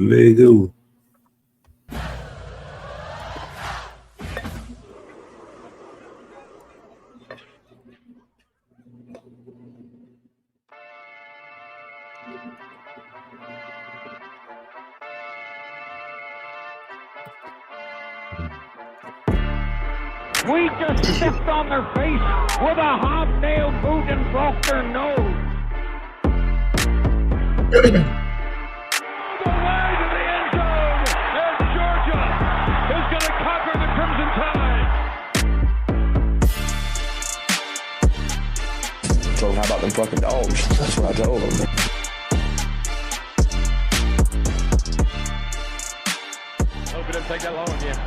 Lego. We just stepped on their face with a hobnail boot and broke their nose. All the way to the end zone, and Georgia is going to conquer the Crimson Tide. Told him, how about them fucking dogs? That's what I told him. Hope it didn't take that long again.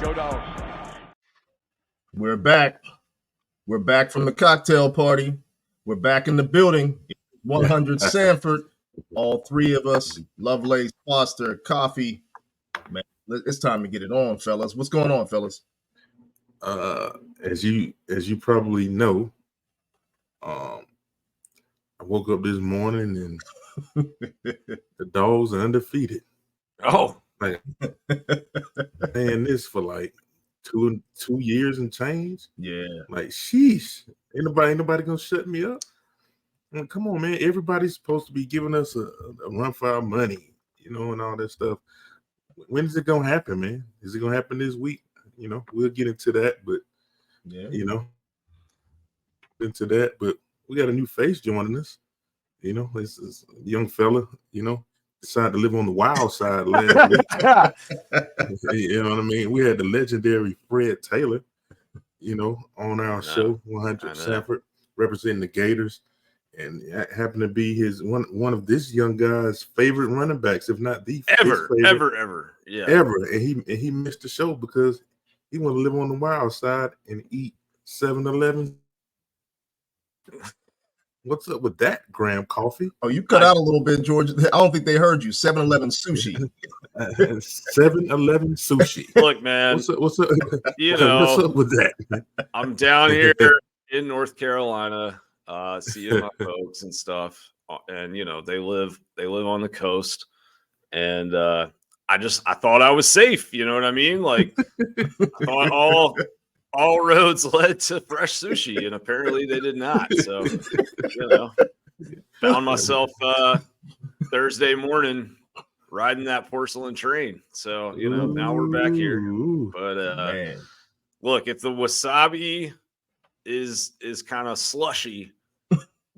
Go Dogs. We're back. We're back from the cocktail party. We're back in the building. 100 Sanford. All three of us. Lovelace, Foster, Coffee. Man, it's time to get it on, fellas. What's going on, fellas? As you probably know, I woke up this morning and the Dogs are undefeated. Oh, Like, saying this for like two years and change. Yeah. Like, sheesh. Ain't nobody gonna shut me up. Come on, man. Everybody's supposed to be giving us a run for our money, and all that stuff. When is it gonna happen, man? Is it gonna happen this week? We'll get into that, but into that. But we got a new face joining us. This is a young fella, decided to live on the wild side last week. You know what I mean? We had the legendary Fred Taylor, on our show, 100 Sanford, representing the Gators. And it happened to be one of this young guy's favorite running backs, if not the ever. Yeah. Ever. And he missed the show because he wanted to live on the wild side and eat 7-Eleven. What's up with that, Graham Coffee? Oh, you cut out a little bit, George. I don't think they heard you. 7-Eleven sushi. 7-Eleven sushi. Look, man. What's up? What's up with that? I'm down here in North Carolina, seeing my folks and stuff. And they live on the coast. And I thought I was safe, you know what I mean? Like, I thought all roads led to fresh sushi, and apparently they did not. So, found myself Thursday morning riding that porcelain train. So, now we're back here. But look, if the wasabi is kind of slushy,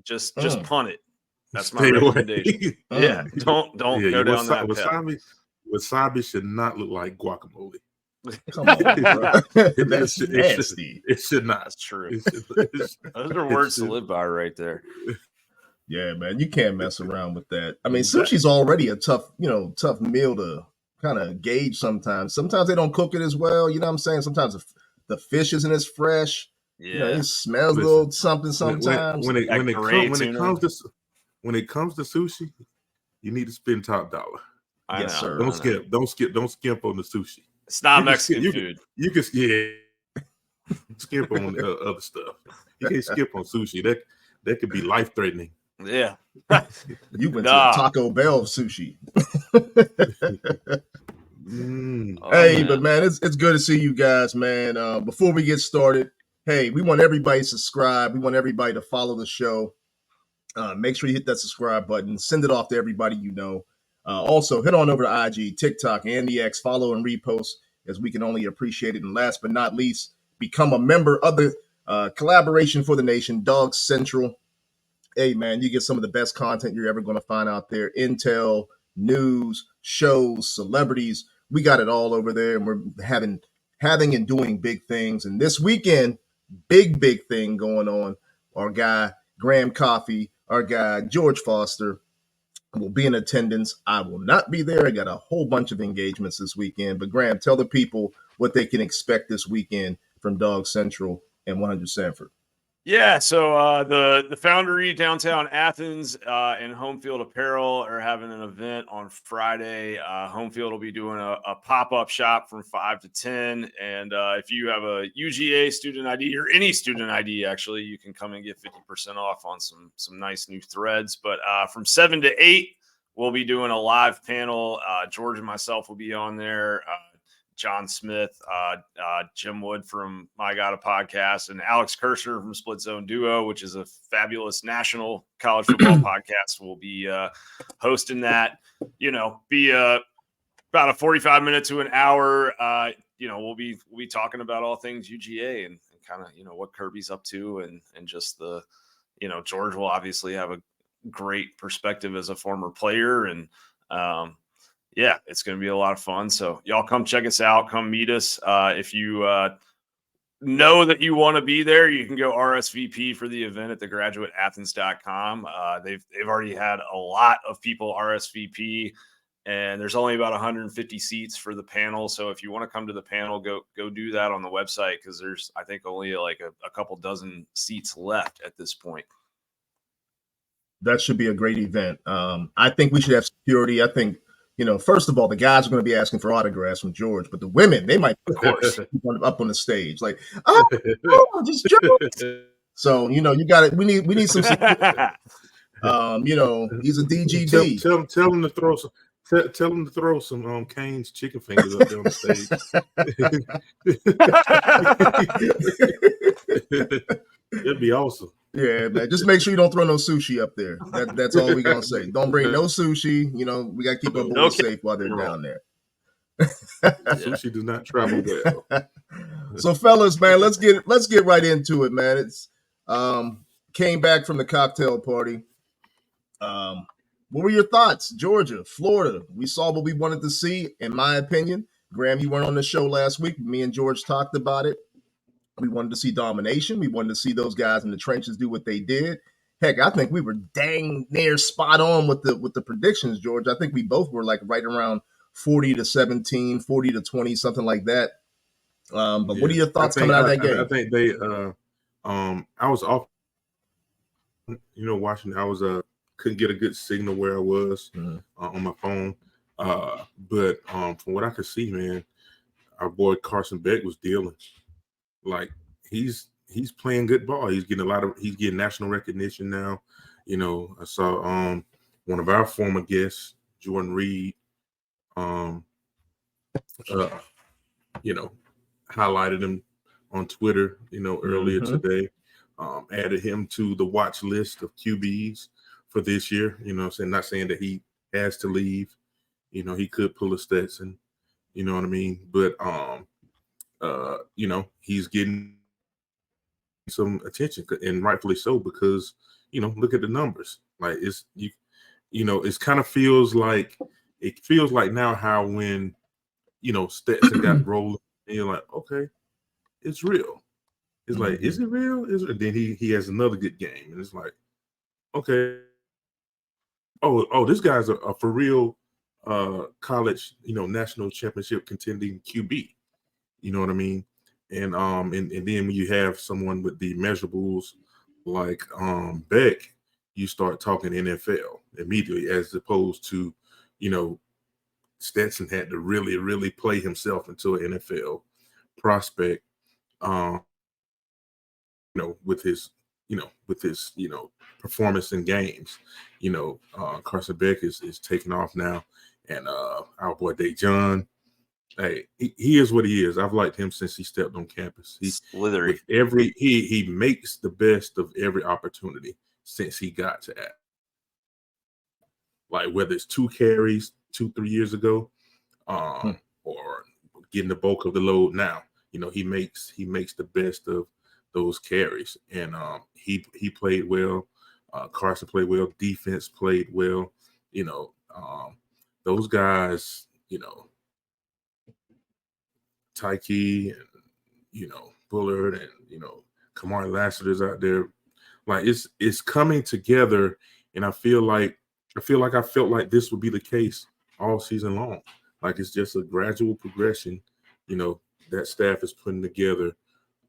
just punt it. That's my recommendation. Yeah, don't go down that path. Wasabi should not look like guacamole. Come on, bro. That's nasty. It should not. That's true. Those are words to live by right there. Yeah, man, you can't mess around with that. I mean, sushi's already a tough meal to kind of gauge sometimes. Sometimes they don't cook it as well. You know what I'm saying? Sometimes the fish isn't as fresh. Yeah, it smells a little something sometimes. When it comes to sushi, you need to spend top dollar. Yes, sir. Don't skimp on the sushi. It's not Mexican food. You can skip on other stuff. You can't skip on sushi. That could be life threatening. Yeah. You went to Taco Bell sushi. But man, it's good to see you guys, man. Before we get started, hey, we want everybody to subscribe. We want everybody to follow the show. Make sure you hit that subscribe button. Send it off to everybody you know. Also, head on over to IG, TikTok, and the X. Follow and repost, as we can only appreciate it. And last but not least, become a member of the Collaboration for the Nation, Dawgs Central. Hey, man, you get some of the best content you're ever going to find out there. Intel, news, shows, celebrities. We got it all over there, and we're having and doing big things. And this weekend, big thing going on. Our guy, Graham Coffee, our guy, George Foster, will be in attendance. I will not be there. I got a whole bunch of engagements this weekend. But Graham, tell the people what they can expect this weekend from Dawgs Central and 100 Sanford. Yeah, so the Foundry downtown Athens and Home Field Apparel are having an event on Friday. Home Field will be doing a pop-up shop from 5 to 10. And if you have a UGA student ID or any student ID, actually, you can come and get 50% off on some nice new threads. But from 7 to 8, we'll be doing a live panel. George and myself will be on there. John Smith, Jim Wood from My God a Podcast, and Alex Kirshner from Split Zone Duo, which is a fabulous national college football podcast, will be hosting that. Be about a 45 minutes to an hour. We'll be talking about all things UGA and kind of what Kirby's up to, and just the George will obviously have a great perspective as a former player, and it's going to be a lot of fun. So y'all come check us out. Come meet us. If you know that you want to be there, you can go RSVP for the event at thegraduateathens.com. They've already had a lot of people RSVP, and there's only about 150 seats for the panel. So if you want to come to the panel, go do that on the website, because there's, I think, only like a couple dozen seats left at this point. That should be a great event. I think we should have security. I think, first of all, the guys are going to be asking for autographs from George, but the women, they might, of course, up on the stage like, just George. So, you got it. We need some security. He's a DGD. Tell him to throw some. Tell him to throw some Cane's chicken fingers up there on the stage. It'd be awesome. Yeah, man. Just make sure you don't throw no sushi up there. That's all we're gonna say. Don't bring no sushi. We gotta keep our boys safe while they're down there. Sushi does not travel well. So, fellas, man, let's get right into it, man. It's came back from the cocktail party. What were your thoughts? Georgia, Florida. We saw what we wanted to see, in my opinion. Graham, you weren't on the show last week. Me and George talked about it. We wanted to see domination. We wanted to see those guys in the trenches do what they did. Heck, I think we were dang near spot on with the predictions, George. I think we both were like right around 40-17, 40-20, something like that. But what are your thoughts coming out of that game? I think they I was off, watching. I was couldn't get a good signal where I was on my phone. But from what I could see, man, our boy Carson Beck was dealing. Like he's playing good ball. He's getting national recognition now. I saw one of our former guests, Jordan Reed, highlighted him on Twitter, earlier today. Added him to the watch list of QBs for this year. Not saying that he has to leave. He could pull a Stetson. You know what I mean? But he's getting some attention, and rightfully so, because look at the numbers. Like it's kind of feels like now how when Stetson got rolling, and you're like, okay, it's real. It's like, is it real? Then he has another good game, and it's like, okay, oh, this guy's a for real college national championship contending QB. You know what I mean? And then when you have someone with the measurables like Beck, you start talking NFL immediately, as opposed to Stetson had to really, really play himself into an NFL prospect. With his performance in games. Carson Beck is taking off now, and our boy Dejon. Hey, he is what he is. I've liked him since he stepped on campus. He's slithery. He makes the best of every opportunity since he got to Athens. Like whether it's 2 carries 2-3 years ago, or getting the bulk of the load now. He makes the best of those carries, and he played well. Carson played well. Defense played well. Those guys, Tyke and Bullard and Kamari Lassiter's out there. Like it's coming together, and I feel like I felt like this would be the case all season long. Like it's just a gradual progression. That staff is putting together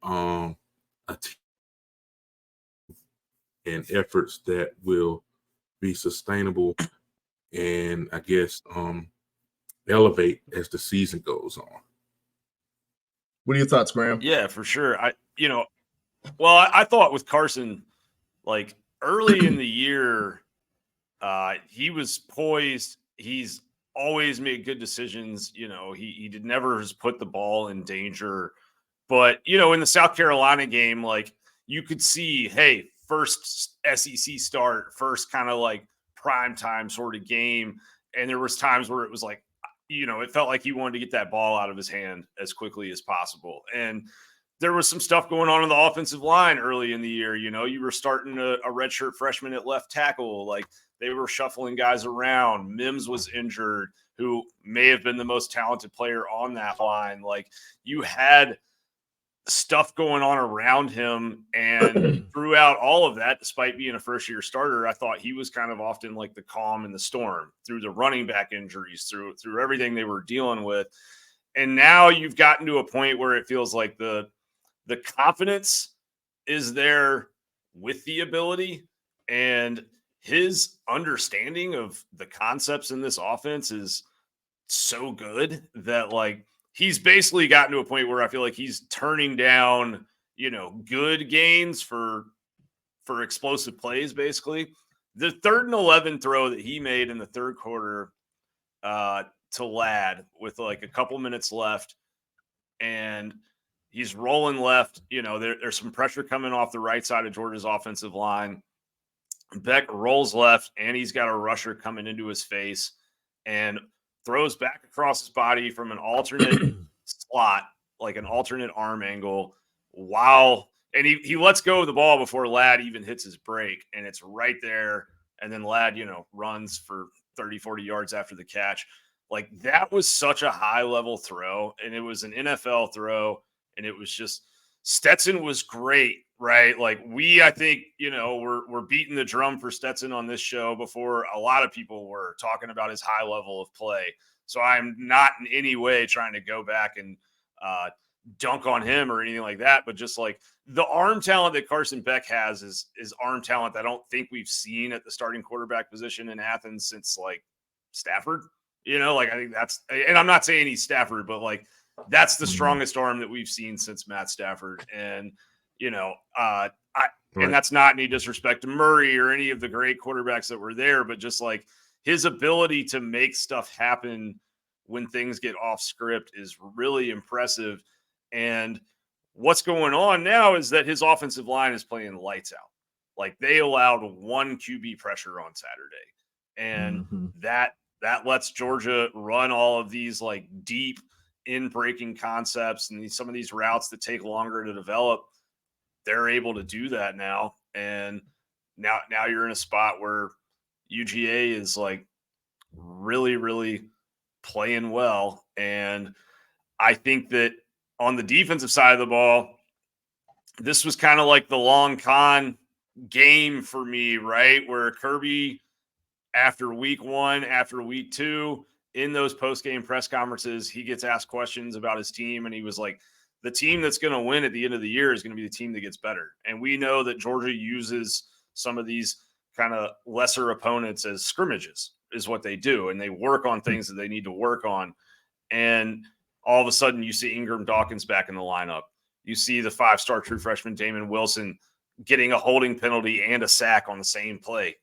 a team and efforts that will be sustainable and I guess elevate as the season goes on. What are your thoughts, Graham? Yeah, for sure. I thought with Carson, like early in the year, He was poised. He's always made good decisions. He did never has put the ball in danger. But, in the South Carolina game, like you could see, hey, first SEC start, first kind of like prime time sort of game. And there was times where it was like, it felt like he wanted to get that ball out of his hand as quickly as possible. And there was some stuff going on the offensive line early in the year. You were starting a redshirt freshman at left tackle. Like they were shuffling guys around. Mims was injured, who may have been the most talented player on that line. Like you had stuff going on around him, and throughout all of that, despite being a first-year starter, I thought he was kind of often like the calm in the storm through the running back injuries, through everything they were dealing with. And now you've gotten to a point where it feels like the confidence is there with the ability, and his understanding of the concepts in this offense is so good that like he's basically gotten to a point where I feel like he's turning down, good gains for explosive plays. Basically, the 3rd and 11 throw that he made in the third quarter to Ladd with like a couple minutes left, and he's rolling left. There's some pressure coming off the right side of Georgia's offensive line. Beck rolls left, and he's got a rusher coming into his face and throws back across his body from an alternate slot, like an alternate arm angle, and he lets go of the ball before Ladd even hits his break, and it's right there. And then Ladd, runs for 30, 40 yards after the catch. Like that was such a high level throw, and it was an NFL throw, and it was just Stetson was great, right? Like I think, we're beating the drum for Stetson on this show before a lot of people were talking about his high level of play. So I'm not in any way trying to go back and dunk on him or anything like that, but just like the arm talent that Carson Beck has is arm talent that I don't think we've seen at the starting quarterback position in Athens since like Stafford. I think that's, and I'm not saying he's Stafford, but like that's the strongest arm that we've seen since Matt Stafford. And, and that's not any disrespect to Murray or any of the great quarterbacks that were there, but just like his ability to make stuff happen when things get off script is really impressive. And what's going on now is that his offensive line is playing lights out. Like they allowed 1 QB pressure on Saturday, and that lets Georgia run all of these like deep in-breaking concepts and some of these routes that take longer to develop. They're able to do that now. And now you're in a spot where UGA is like really, really playing well. And I think that on the defensive side of the ball, this was kind of like the long con game for me, right? Where Kirby, after week 1, after week 2, in those post-game press conferences, he gets asked questions about his team, and he was like, the team that's going to win at the end of the year is going to be the team that gets better. And we know that Georgia uses some of these kind of lesser opponents as scrimmages is what they do. And they work on things that they need to work on. And all of a sudden you see Ingram Dawkins back in the lineup. You see the 5-star true freshman Damon Wilson getting a holding penalty and a sack on the same play.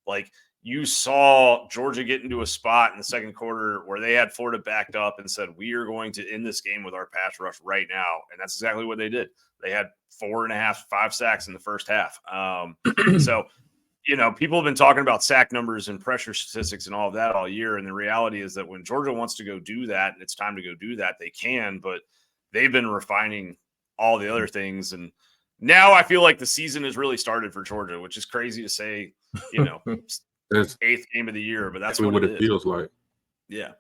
Like you saw Georgia get into a spot in the second quarter where they had Florida backed up and said, we are going to end this game with our pass rush right now. And that's exactly what they did. They had 4.5, 5 sacks in the first half. So, people have been talking about sack numbers and pressure statistics and all of that all year. And the reality is that when Georgia wants to go do that, and it's time to go do that, they can, but they've been refining all the other things. And now I feel like the season has really started for Georgia, which is crazy to say, That's 8th game of the year, but that's what it feels like. Yeah.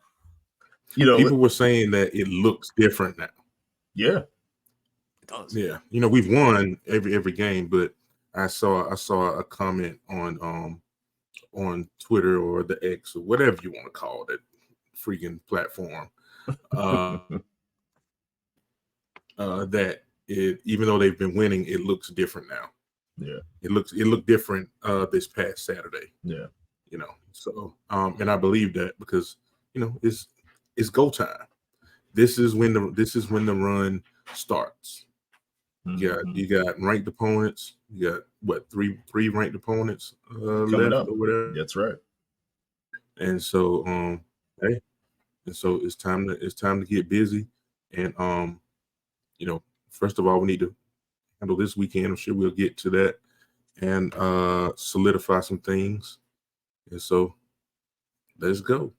People were saying that it looks different now. Yeah. It does. Yeah. We've won every game, but I saw a comment on Twitter or the X or whatever you want to call it, freaking platform. That even though they've been winning, it looks different now. Yeah. It looked different this past Saturday. Yeah. So and I believe that because it's go time. This is when the run starts. You got ranked opponents. You got what three ranked opponents left up. or whatever. That's right. And so hey, and so it's time to get busy. And first of all, we need to handle this weekend. I'm sure we'll get to that and solidify some things. And so let's go.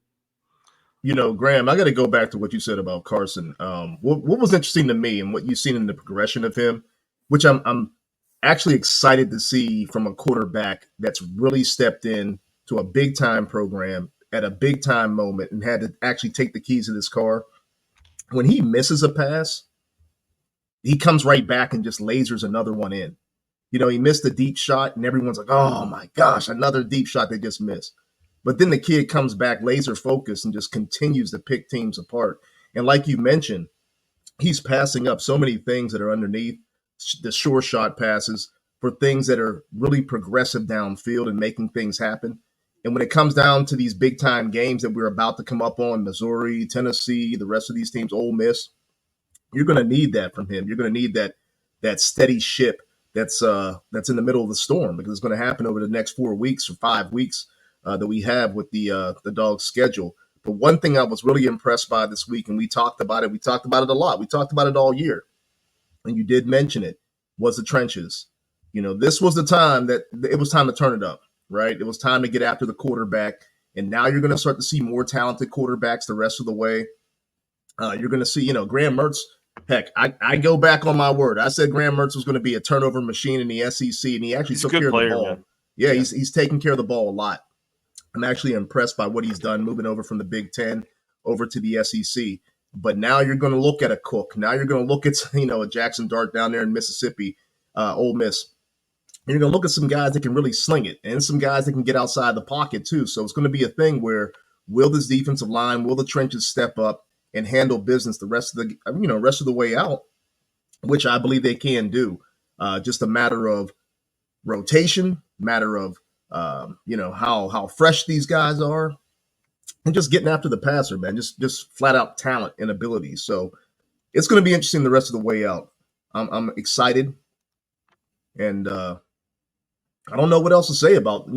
Graham, I got to go back to what you said about Carson. What was interesting to me and what you've seen in the progression of him, which I'm actually excited to see from a quarterback that's really stepped in to a big time program at a big time moment and had to actually take the keys of this car. When he misses a pass, he comes right back and just lasers another one in. He missed a deep shot and everyone's like, oh my gosh, another deep shot they just missed. But then the kid comes back laser focused and just continues to pick teams apart. And like you mentioned, he's passing up so many things that are underneath the sure shot passes for things that are really progressive downfield and making things happen. And when it comes down to these big time games that we're about to come up on, Missouri, Tennessee, the rest of these teams, Ole Miss, you're going to need that from him. You're going to need that steady ship that's in the middle of the storm, because it's going to happen over the next 4 weeks or 5 weeks that we have with the Dawgs schedule. But one thing I was really impressed by this week, and we talked about it a lot. We talked about it all year, and you did mention it, was the trenches. This was the time that it was time to turn it up, right? It was time to get after the quarterback, and now you're going to start to see more talented quarterbacks the rest of the way. You're going to see, Graham Mertz. Heck, I go back on my word. I said Graham Mertz was going to be a turnover machine in the SEC, and he actually took care of the ball. Man. Yeah, he's taking care of the ball a lot. I'm actually impressed by what he's done moving over from the Big Ten over to the SEC. But now you're going to look at a Cook. Now you're going to look at, a Jackson Dart down there in Mississippi, Ole Miss. You're going to look at some guys that can really sling it and some guys that can get outside the pocket too. So it's going to be a thing where will this defensive line, will the trenches step up and handle business the rest of the way out, which I believe they can do. Just a matter of rotation, matter of how fresh these guys are, and just getting after the passer, man. Just flat out talent and ability. So it's going to be interesting the rest of the way out. I'm excited, and I don't know what else to say about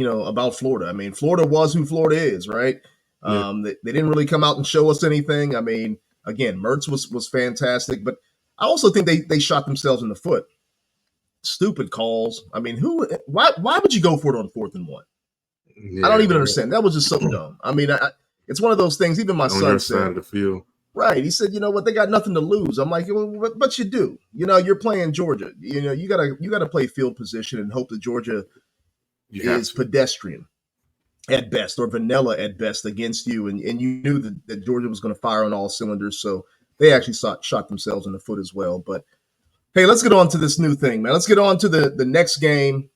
Florida. I mean, Florida was who Florida is, right? Yeah. They didn't really come out and show us anything. I mean, again, Mertz was fantastic, but I also think they shot themselves in the foot. Stupid calls. I mean, why would you go for it on 4th and 1? Yeah, I don't even understand. That was just so dumb. I mean, it's one of those things. Even my son said, the field. Right. He said, what, they got nothing to lose. I'm like, well, but you do. You're playing Georgia. You gotta play field position and hope that Georgia is pedestrian at best or vanilla at best against you. And you knew that Georgia was going to fire on all cylinders. So they actually shot themselves in the foot as well. But hey, let's get on to this new thing, man. Let's get on to the next game.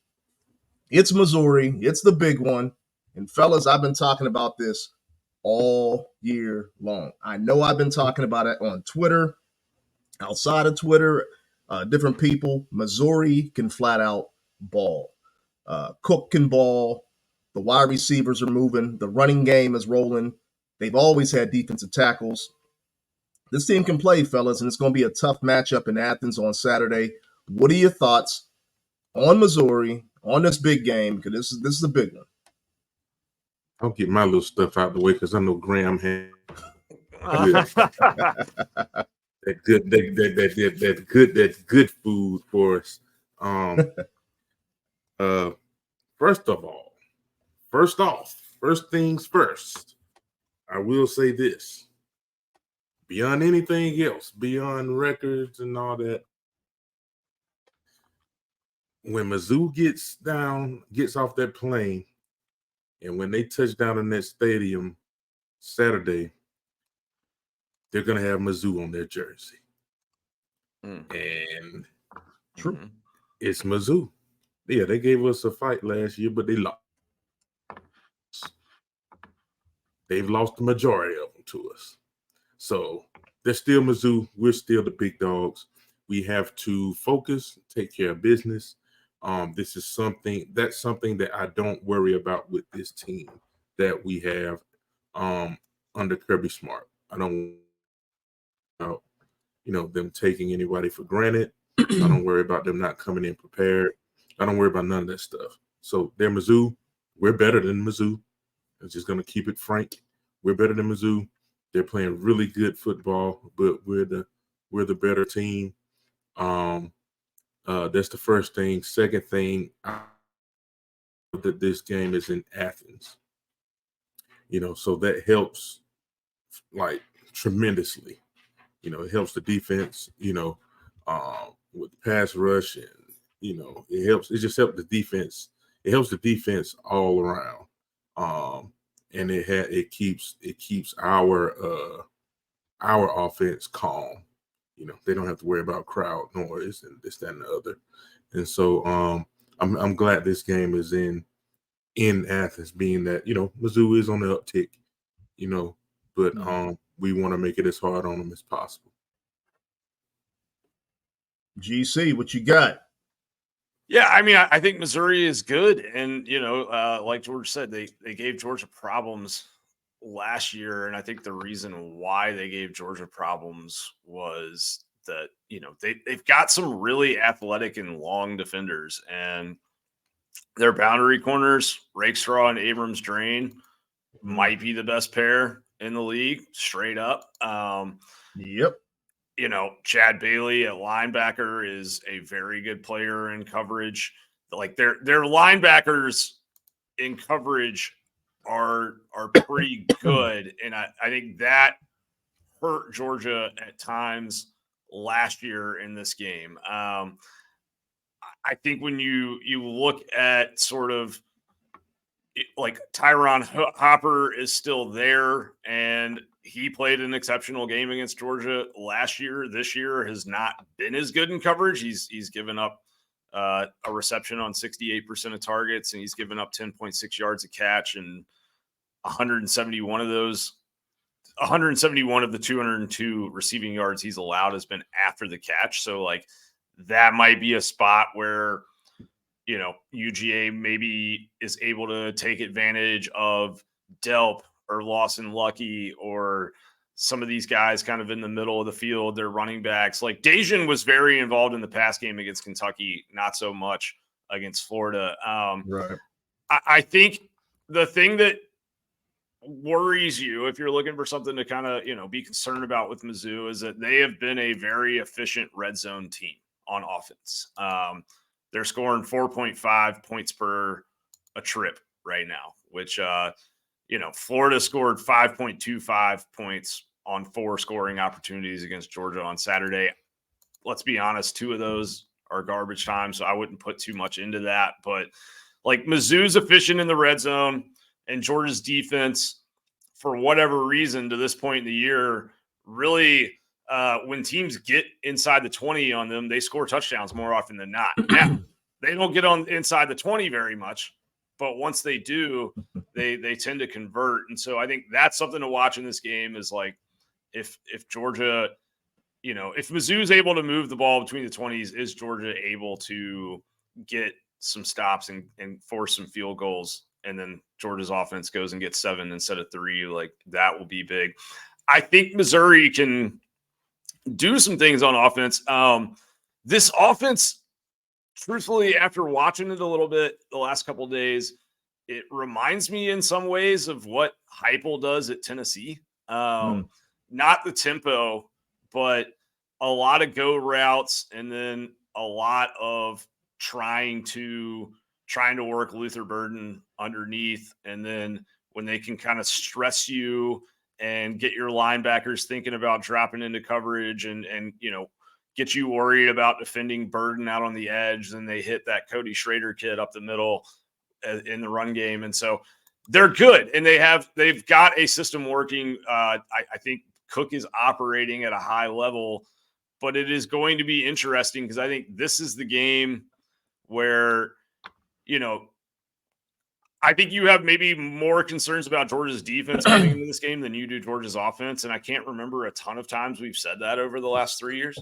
It's Missouri. It's the big one. And fellas, I've been talking about this all year long. I know I've been talking about it on Twitter, outside of Twitter, different people. Missouri can flat out ball. Cook can ball. The wide receivers are moving. The running game is rolling. They've always had defensive tackles. This team can play, fellas, and it's going to be a tough matchup in Athens on Saturday. What are your thoughts on Missouri, on this big game? Because this is a big one. I'll get my little stuff out of the way because I know Graham had that good food for us. First things first, I will say this. Beyond anything else, beyond records and all that, when Mizzou gets off that plane, and when they touch down in that stadium Saturday, they're going to have Mizzou on their jersey. And True. It's Mizzou. Yeah, they gave us a fight last year, but they lost. They've lost the majority of them to us. So they're still Mizzou. We're still the big dogs. We have to focus, take care of business. This is something that I don't worry about with this team that we have under Kirby Smart. I don't about them taking anybody for granted. I don't worry about them not coming in prepared. I don't worry about none of that stuff. So they're Mizzou. We're better than Mizzou. I'm just going to keep it frank. We're better than Mizzou. They're playing really good football, but we're the better team. That's the first thing. Second thing, that this game is in Athens. So that helps like tremendously. It helps the defense, with the pass rush, and it just helps the defense. It helps the defense all around. And it keeps our offense calm. They don't have to worry about crowd noise and this, that, and the other. And so I'm glad this game is in Athens, being that Mizzou is on the uptick, but we want to make it as hard on them as possible. GC, what you got? Yeah, I mean, I think Missouri is good, and like George said, they gave Georgia problems last year, and I think the reason why they gave Georgia problems was that they've got some really athletic and long defenders, and their boundary corners, Rakestraw and Abrams Drain, might be the best pair in the league, straight up. Yep. Chad Bailey at linebacker is a very good player in coverage. Like their linebackers in coverage are pretty good, and I think that hurt Georgia at times last year in this game. I think when you look at sort of like Tyron Hopper is still there, and he played an exceptional game against Georgia last year. This year has not been as good in coverage. He's given up a reception on 68% of targets, and he's given up 10.6 yards a catch, and 171 of the 202 receiving yards he's allowed has been after the catch. So like that might be a spot where UGA maybe is able to take advantage of Delp or Lawson Lucky or some of these guys kind of in the middle of the field, their running backs. Like Dejan was very involved in the pass game against Kentucky, not so much against Florida. Right. I think the thing that worries you if you're looking for something to kind of, be concerned about with Mizzou is that they have been a very efficient red zone team on offense. They're scoring 4.5 points per a trip right now, which, Florida scored 5.25 points on 4 scoring opportunities against Georgia on Saturday. Let's be honest, 2 of those are garbage time, so I wouldn't put too much into that. But like Mizzou's efficient in the red zone, and Georgia's defense, for whatever reason, to this point in the year, really when teams get inside the 20 on them, they score touchdowns more often than not. Now, they don't get on inside the 20 very much, but once they do, they tend to convert. And so I think that's something to watch in this game is like if Georgia, if Mizzou's able to move the ball between the 20s, is Georgia able to get some stops and force some field goals? And then Georgia's offense goes and gets 7 instead of 3. Like that will be big. I think Missouri can do some things on offense. This offense, truthfully, after watching it a little bit the last couple of days, it reminds me in some ways of what Heupel does at Tennessee. Not the tempo, but a lot of go routes and then a lot of trying to work Luther Burden underneath. And then when they can kind of stress you and get your linebackers thinking about dropping into coverage and get you worried about defending Burden out on the edge, then they hit that Cody Schrader kid up the middle in the run game. And so they're good. And they've got a system working. I think Cook is operating at a high level, but it is going to be interesting because I think this is the game where, I think you have maybe more concerns about Georgia's defense coming into this game than you do Georgia's offense. And I can't remember a ton of times we've said that over the last 3 years.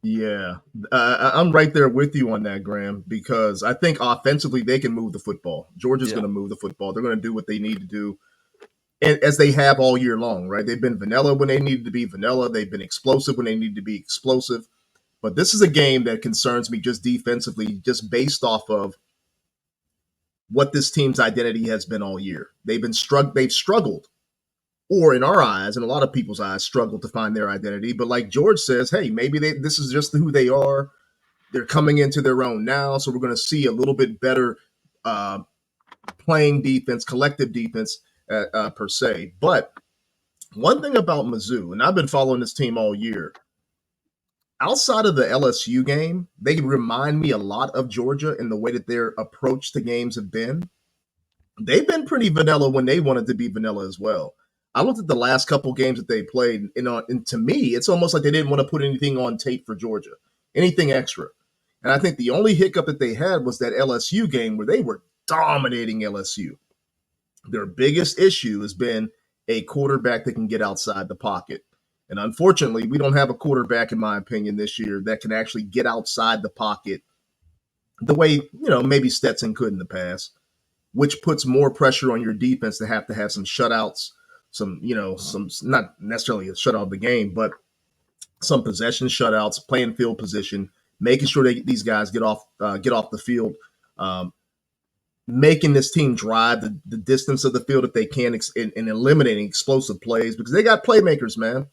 Yeah, I'm right there with you on that, Graham, because I think offensively they can move the football. Georgia's going to move the football. They're going to do what they need to do, and as they have all year long, right? They've been vanilla when they needed to be vanilla. They've been explosive when they needed to be explosive. But this is a game that concerns me just defensively, just based off of what this team's identity has been all year. They've struggled, or in our eyes, and a lot of people's eyes, struggled to find their identity. But like George says, hey, maybe this is just who they are. They're coming into their own now, so we're going to see a little bit better playing defense, collective defense per se. But one thing about Mizzou, and I've been following this team all year, outside of the LSU game, they remind me a lot of Georgia in the way that their approach to games have been. They've been pretty vanilla when they wanted to be vanilla as well. I looked at the last couple games that they played, and to me, it's almost like they didn't want to put anything on tape for Georgia, anything extra. And I think the only hiccup that they had was that LSU game where they were dominating LSU. Their biggest issue has been a quarterback that can get outside the pocket. And unfortunately, we don't have a quarterback, in my opinion, this year that can actually get outside the pocket the way, maybe Stetson could in the past, which puts more pressure on your defense to have some shutouts, some not necessarily a shutout of the game, but some possession shutouts, playing field position, making sure these guys get off the field, making this team drive the distance of the field if they can, and eliminating explosive plays because they got playmakers, man.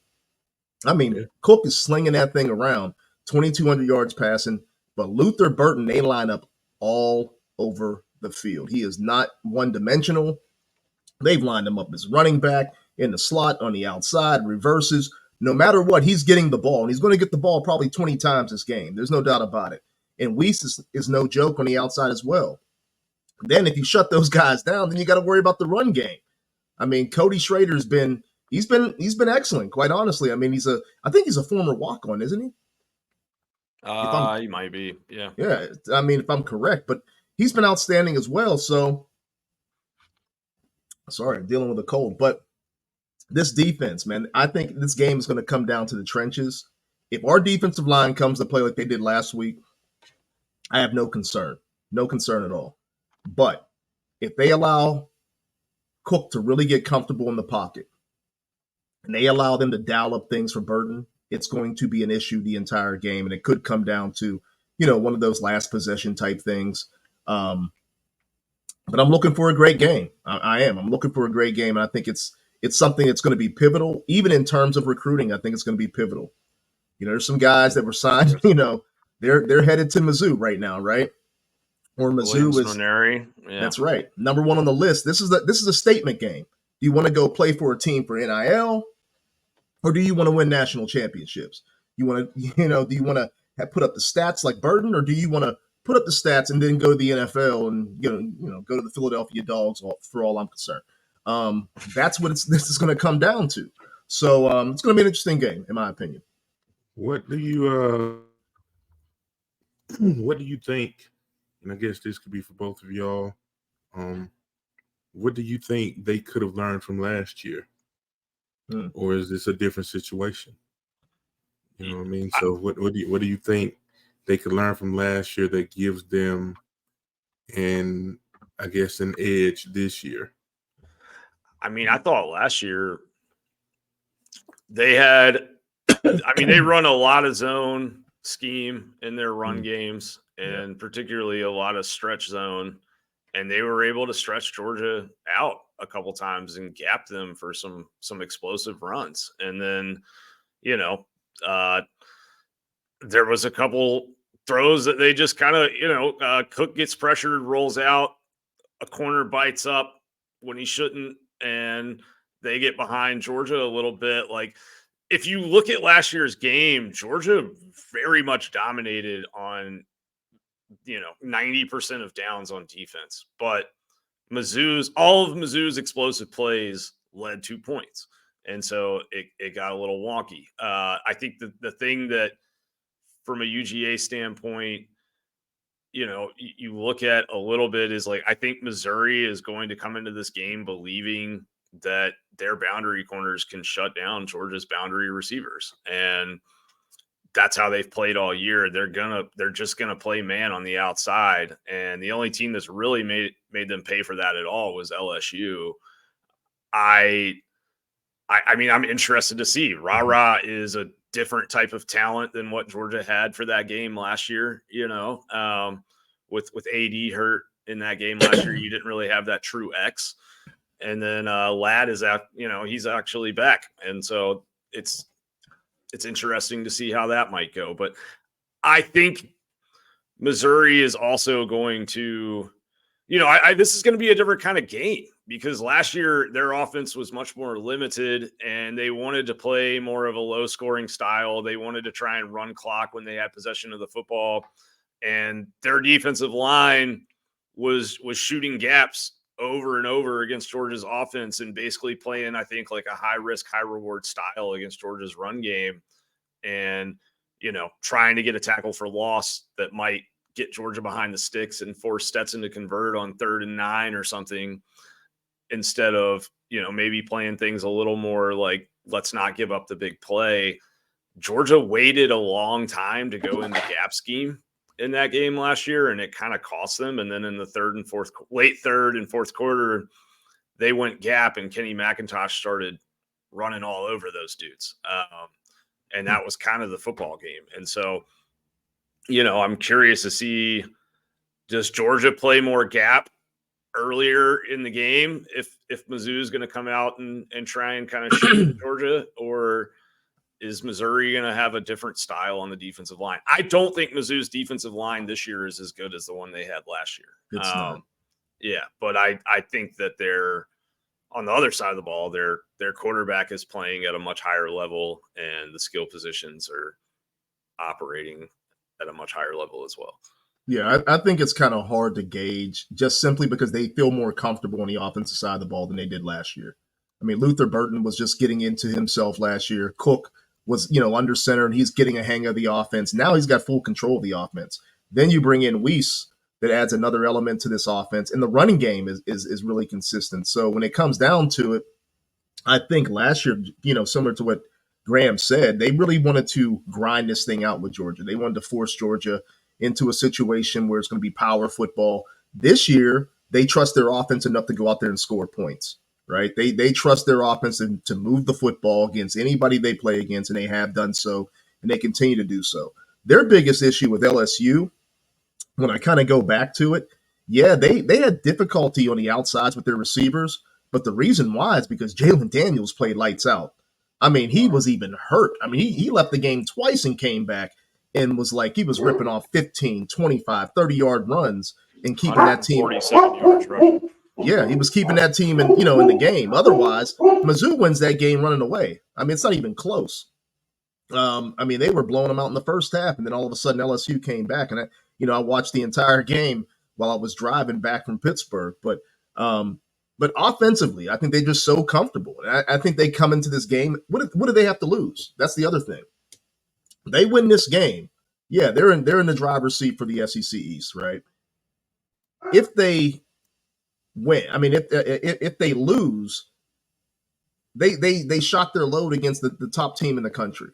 I mean, Cook is slinging that thing around, 2,200 yards passing, but Luther Burton, they line up all over the field. He is not one-dimensional. They've lined him up as running back, in the slot, on the outside, reverses. No matter what, he's getting the ball, and he's going to get the ball probably 20 times this game. There's no doubt about it. And Weiss is no joke on the outside as well. Then if you shut those guys down, then you got to worry about the run game. I mean, Cody Schrader's been excellent, quite honestly. I mean, I think he's a former walk-on, isn't he? He might be, yeah. Yeah, I mean, if I'm correct, but he's been outstanding as well. So, sorry, I'm dealing with a cold. But this defense, man, I think this game is going to come down to the trenches. If our defensive line comes to play like they did last week, I have no concern at all. But if they allow Cook to really get comfortable in the pocket and they allow them to dial up things for Burton, it's going to be an issue the entire game. And it could come down to, one of those last possession type things. But I'm looking for a great game. I am. I'm looking for a great game. And I think it's something that's going to be pivotal, even in terms of recruiting. I think it's going to be pivotal. There's some guys that were signed, they're headed to Mizzou right now, right? Or Mizzou is. Yeah. That's right. Number one on the list. This is a statement game. Do you want to go play for a team for NIL, or do you want to win national championships? You want to, do you want to put up the stats like Burton, or do you want to put up the stats and then go to the NFL and go to the Philadelphia Dawgs? For all I'm concerned, that's what this is going to come down to. So it's going to be an interesting game, in my opinion. What do you think? And I guess this could be for both of y'all. What do you think they could have learned from last year? Or is this a different situation? You know what I mean? So what do you think they could learn from last year that gives them an edge this year? I mean, I thought last year they had they run a lot of zone scheme in their run games, and particularly a lot of stretch zone, and they were able to stretch Georgia out a couple times and gap them for some explosive runs. And then, there was a couple throws that they just kind of, Cook gets pressured, rolls out, a corner bites up when he shouldn't, and they get behind Georgia a little bit. Like, if you look at last year's game, Georgia very much dominated on 90% of downs on defense, but all of Mizzou's explosive plays led 2 points. And so it got a little wonky. I think the thing that from a UGA standpoint, you look at a little bit is like, I think Missouri is going to come into this game believing that their boundary corners can shut down Georgia's boundary receivers. And that's how they've played all year. They're just gonna play man on the outside, and the only team that's really made them pay for that at all was LSU. I mean, I'm interested to see. Ra is a different type of talent than what Georgia had for that game last year. With AD hurt, in that game last year. You didn't really have that true X. And then Ladd is out, he's actually back. And so it's interesting to see how that might go. But I think Missouri is also going to, this is going to be a different kind of game, because last year their offense was much more limited and they wanted to play more of a low scoring style. They wanted to try and run clock when they had possession of the football, and their defensive line was shooting gaps over and over against Georgia's offense and basically playing, I think, like a high risk, high reward style against Georgia's run game, and, trying to get a tackle for loss that might get Georgia behind the sticks and force Stetson to convert on 3rd and 9 or something, instead of, maybe playing things a little more like, let's not give up the big play. Georgia waited a long time to go in the gap scheme in that game last year, and it kind of cost them. And then in the late third and fourth quarter, they went gap, and Kenny McIntosh started running all over those dudes. And that was kind of the football game. And so, I'm curious to see, does Georgia play more gap earlier in the game if Mizzou is going to come out and try and kind of shoot Georgia, or is Missouri going to have a different style on the defensive line? I don't think Mizzou's defensive line this year is as good as the one they had last year. It's not. Yeah, but I think that they're on the other side of the ball. Their quarterback is playing at a much higher level, and the skill positions are operating at a much higher level as well. Yeah, I think it's kind of hard to gauge just simply because they feel more comfortable on the offensive side of the ball than they did last year. I mean, Luther Burton was just getting into himself last year. Cook was, under center, and he's getting a hang of the offense. Now he's got full control of the offense. Then you bring in Weiss, that adds another element to this offense. And the running game is really consistent. So when it comes down to it, I think last year, similar to what Graham said, they really wanted to grind this thing out with Georgia. They wanted to force Georgia into a situation where it's going to be power football. This year, they trust their offense enough to go out there and score points, right? They trust their offense to move the football against anybody they play against, and they have done so, and they continue to do so. Their biggest issue with LSU, when I kind of go back to it, yeah, they had difficulty on the outsides with their receivers, but the reason why is because Jalen Daniels played lights out. I mean, he was even hurt. I mean, he left the game twice and came back and was like, he was ripping off 15, 25, 30-yard runs and keeping that team. 47 yards rushing. Yeah, he was keeping that team in the game. Otherwise, Mizzou wins that game running away. I mean, it's not even close. I mean, they were blowing them out in the first half, and then all of a sudden LSU came back, and I watched the entire game while I was driving back from Pittsburgh. But offensively, I think they're just so comfortable. And I think they come into this game. What do they have to lose? That's the other thing. They win this game. Yeah, they're in the driver's seat for the SEC East, right? If they win, I mean, if they lose, they shot their load against the top team in the country.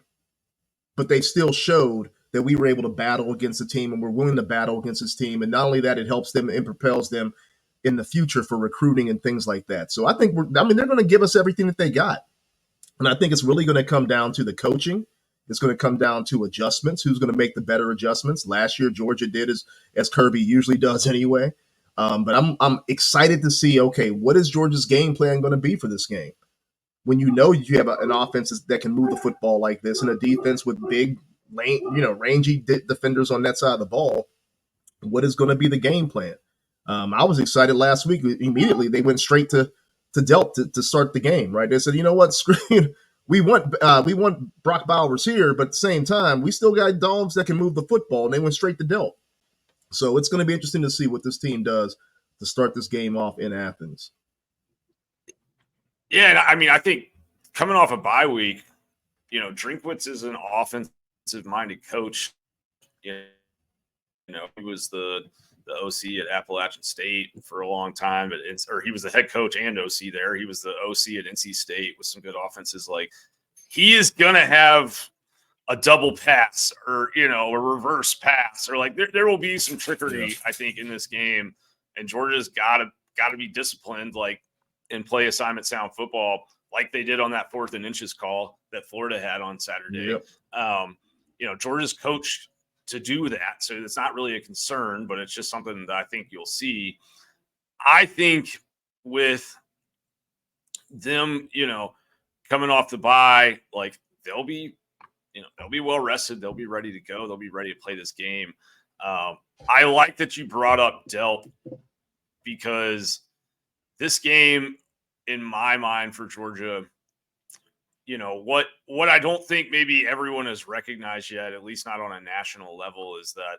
But they still showed that we were able to battle against the team, and we're willing to battle against this team. And not only that, it helps them and propels them in the future for recruiting and things like that. So I think they're going to give us everything that they got. And I think it's really going to come down to the coaching. It's going to come down to adjustments. Who's going to make the better adjustments? Last year, Georgia did as Kirby usually does anyway. But I'm excited to see, okay, what is Georgia's game plan going to be for this game? When you have an offense that can move the football like this, and a defense with big, rangy defenders on that side of the ball, what is going to be the game plan? I was excited last week. Immediately, they went straight to Delp to start the game. Right? They said, you know what, we want Brock Bowers here, but at the same time, we still got Dawgs that can move the football, and they went straight to Delp. So it's going to be interesting to see what this team does to start this game off in Athens. Yeah, I mean, I think coming off a bye week, Drinkwitz is an offensive-minded coach. He was the OC at Appalachian State for a long time, or he was the head coach and OC there. He was the OC at NC State with some good offenses. Like, he is gonna have a double pass or a reverse pass, or like there will be some trickery, I think, in this game, and Georgia's got to be disciplined, like, and play assignment sound football like they did on that 4th and inches call that Florida had on Saturday. Yep. Georgia's coached to do that. So it's not really a concern, but it's just something that I think you'll see. I think with them, coming off the bye, like they'll be well rested. They'll be ready to go. They'll be ready to play this game. I like that you brought up Delp because this game, in my mind, for Georgia, what I don't think maybe everyone has recognized yet, at least not on a national level, is that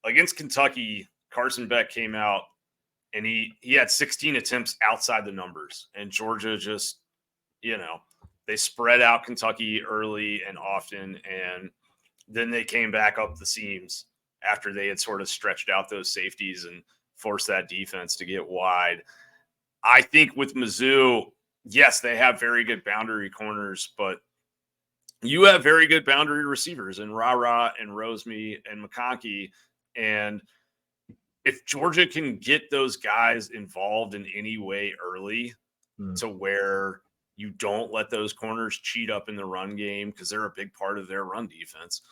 against Kentucky, Carson Beck came out and he had 16 attempts outside the numbers, and Georgia just, they spread out Kentucky early and often, and then they came back up the seams after they had sort of stretched out those safeties and forced that defense to get wide. I think with Mizzou, yes, they have very good boundary corners, but you have very good boundary receivers in Ra and Roseme and McConkey. And if Georgia can get those guys involved in any way early to where you don't let those corners cheat up in the run game because they're a big part of their run defense,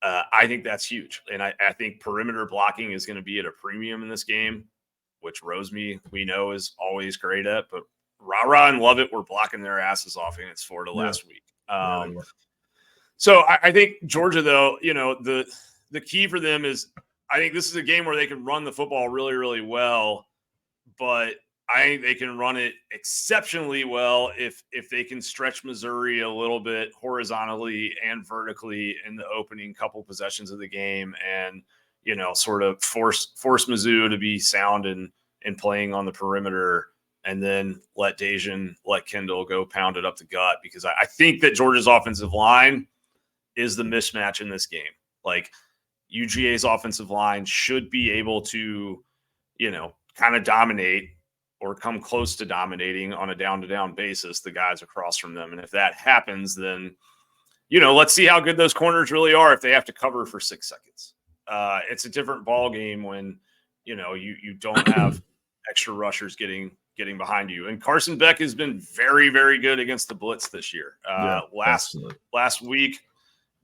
I think that's huge. And I think perimeter blocking is going to be at a premium in this game, which Roseme, we know, is always great at. But Ra and Lovett were blocking their asses off against Florida last week. So I think Georgia, though, the key for them is I think this is a game where they can run the football really, really well, but I think they can run it exceptionally well if they can stretch Missouri a little bit horizontally and vertically in the opening couple possessions of the game and, sort of force Mizzou to be sound and playing on the perimeter, and then let Kendall go pound it up the gut, because I think that Georgia's offensive line is the mismatch in this game. Like, UGA's offensive line should be able to, kind of dominate or come close to dominating on a down-to-down basis the guys across from them. And if that happens, then, let's see how good those corners really are if they have to cover for 6 seconds. It's a different ball game when, you don't have extra rushers getting behind you. And Carson Beck has been very, very good against the blitz this year. Last week,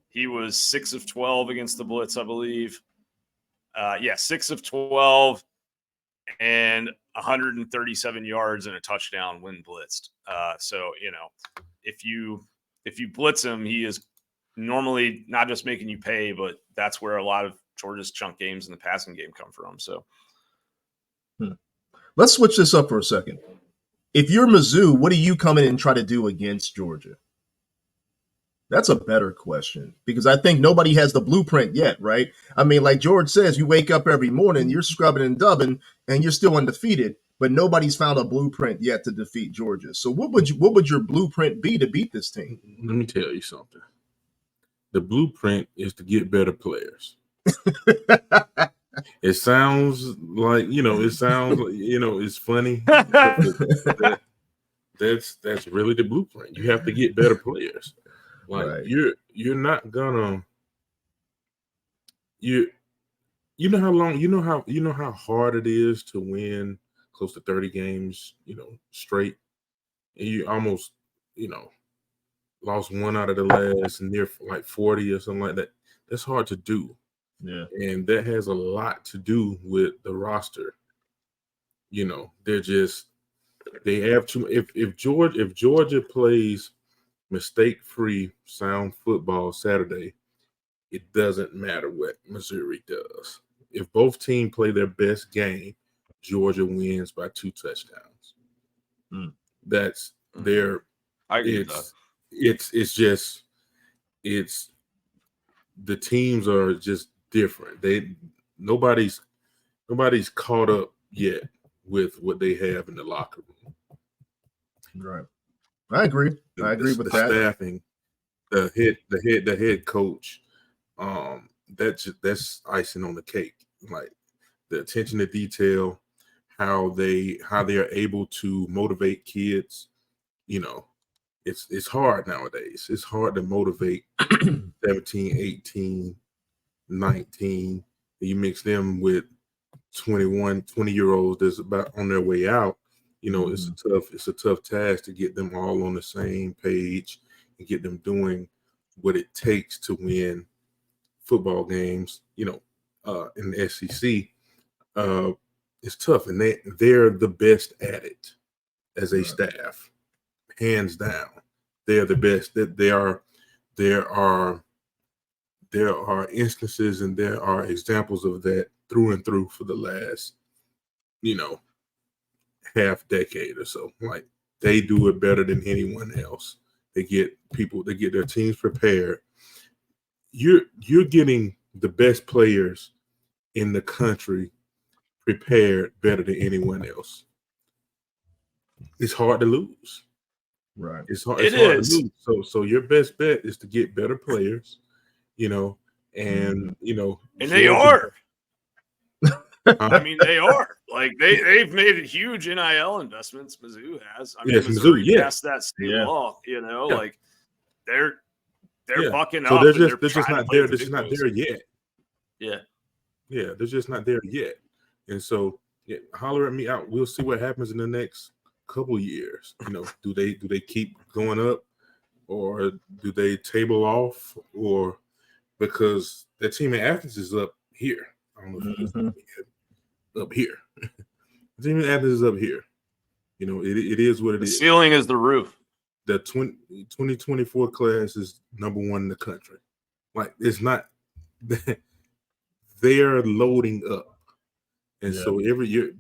he was 6 of 12 against the blitz, I believe. 6 of 12 and 137 yards and a touchdown when blitzed. So, if you blitz him, he is normally not just making you pay, but that's where a lot of Georgia's chunk games in the passing game come from. So let's switch this up for a second. If you're Mizzou, what do you come in and try to do against Georgia? That's a better question, because I think nobody has the blueprint yet, right? I mean, like George says, you wake up every morning, you're scrubbing and dubbing, and you're still undefeated, but nobody's found a blueprint yet to defeat Georgia. So what would your blueprint be to beat this team? Let me tell you something. The blueprint is to get better players. It sounds like, it's funny. That's really the blueprint. You have to get better players. Like, right. You're not gonna you know how hard it is to win close to 30 games, straight. And you almost, lost one out of the last near like 40 or something like that. That's hard to do. Yeah. And that has a lot to do with the roster. They have too. If Georgia plays mistake-free, sound football Saturday, it doesn't matter what Missouri does. If both teams play their best game, Georgia wins by 2 touchdowns. That's their. I agree with that. It's the teams are just different. Nobody's caught up yet with what they have in the locker room. Right. I agree with that. Staffing, the head coach, that's icing on the cake. Like, the attention to detail, how they are able to motivate kids. It's hard nowadays. It's hard to motivate 17, 18, 19. You mix them with 21, 20-year-olds that's about on their way out. It's a tough task to get them all on the same page and get them doing what it takes to win football games, in the SEC, it's tough, and they're the best at it as a staff, hands down. They're the best. There are instances and there are examples of that through and through for the last, half decade or so. Like, they do it better than anyone else. They get their teams prepared. You're getting the best players in the country prepared better than anyone else. It's hard to lose. Right. It's hard to lose. So your best bet is to get better players, and and they are. I mean, they are. Like, they've made huge NIL investments. Mizzou has. I mean, yes, Missouri Mizzou, passed that state law. Like they're bucking so up. They're just not there. They're just not there yet. Yeah. Yeah, they're just not there yet. And so, holler at me out. We'll see what happens in the next couple years. Do they keep going up, or do they table off, or because the team in Athens is up here. I don't know if it's up here. The team in Athens is up here. It is what it is. The ceiling is the roof. The 2024 class is number 1 in the country. Like, it's not they are loading up. And so every year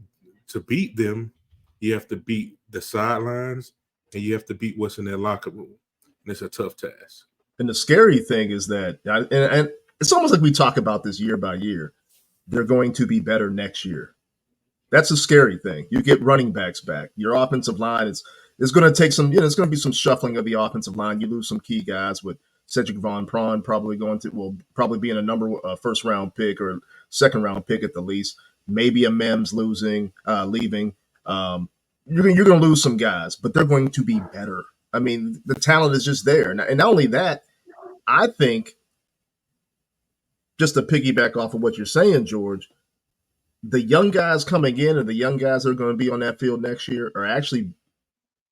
to beat them, you have to beat the sidelines and you have to beat what's in their locker room. And it's a tough task. And the scary thing is that, and it's almost like we talk about this year by year, they're going to be better next year. That's a scary thing. You get running backs back. Your offensive line is going to take some, it's going to be some shuffling of the offensive line. You lose some key guys with Cedric Von Prawn probably being a first round pick or second round pick at the least. Maybe a Mims leaving. You're going to lose some guys, but they're going to be better. I mean, the talent is just there. And not only that, I think, just to piggyback off of what you're saying, George, the young guys coming in and the young guys that are going to be on that field next year are actually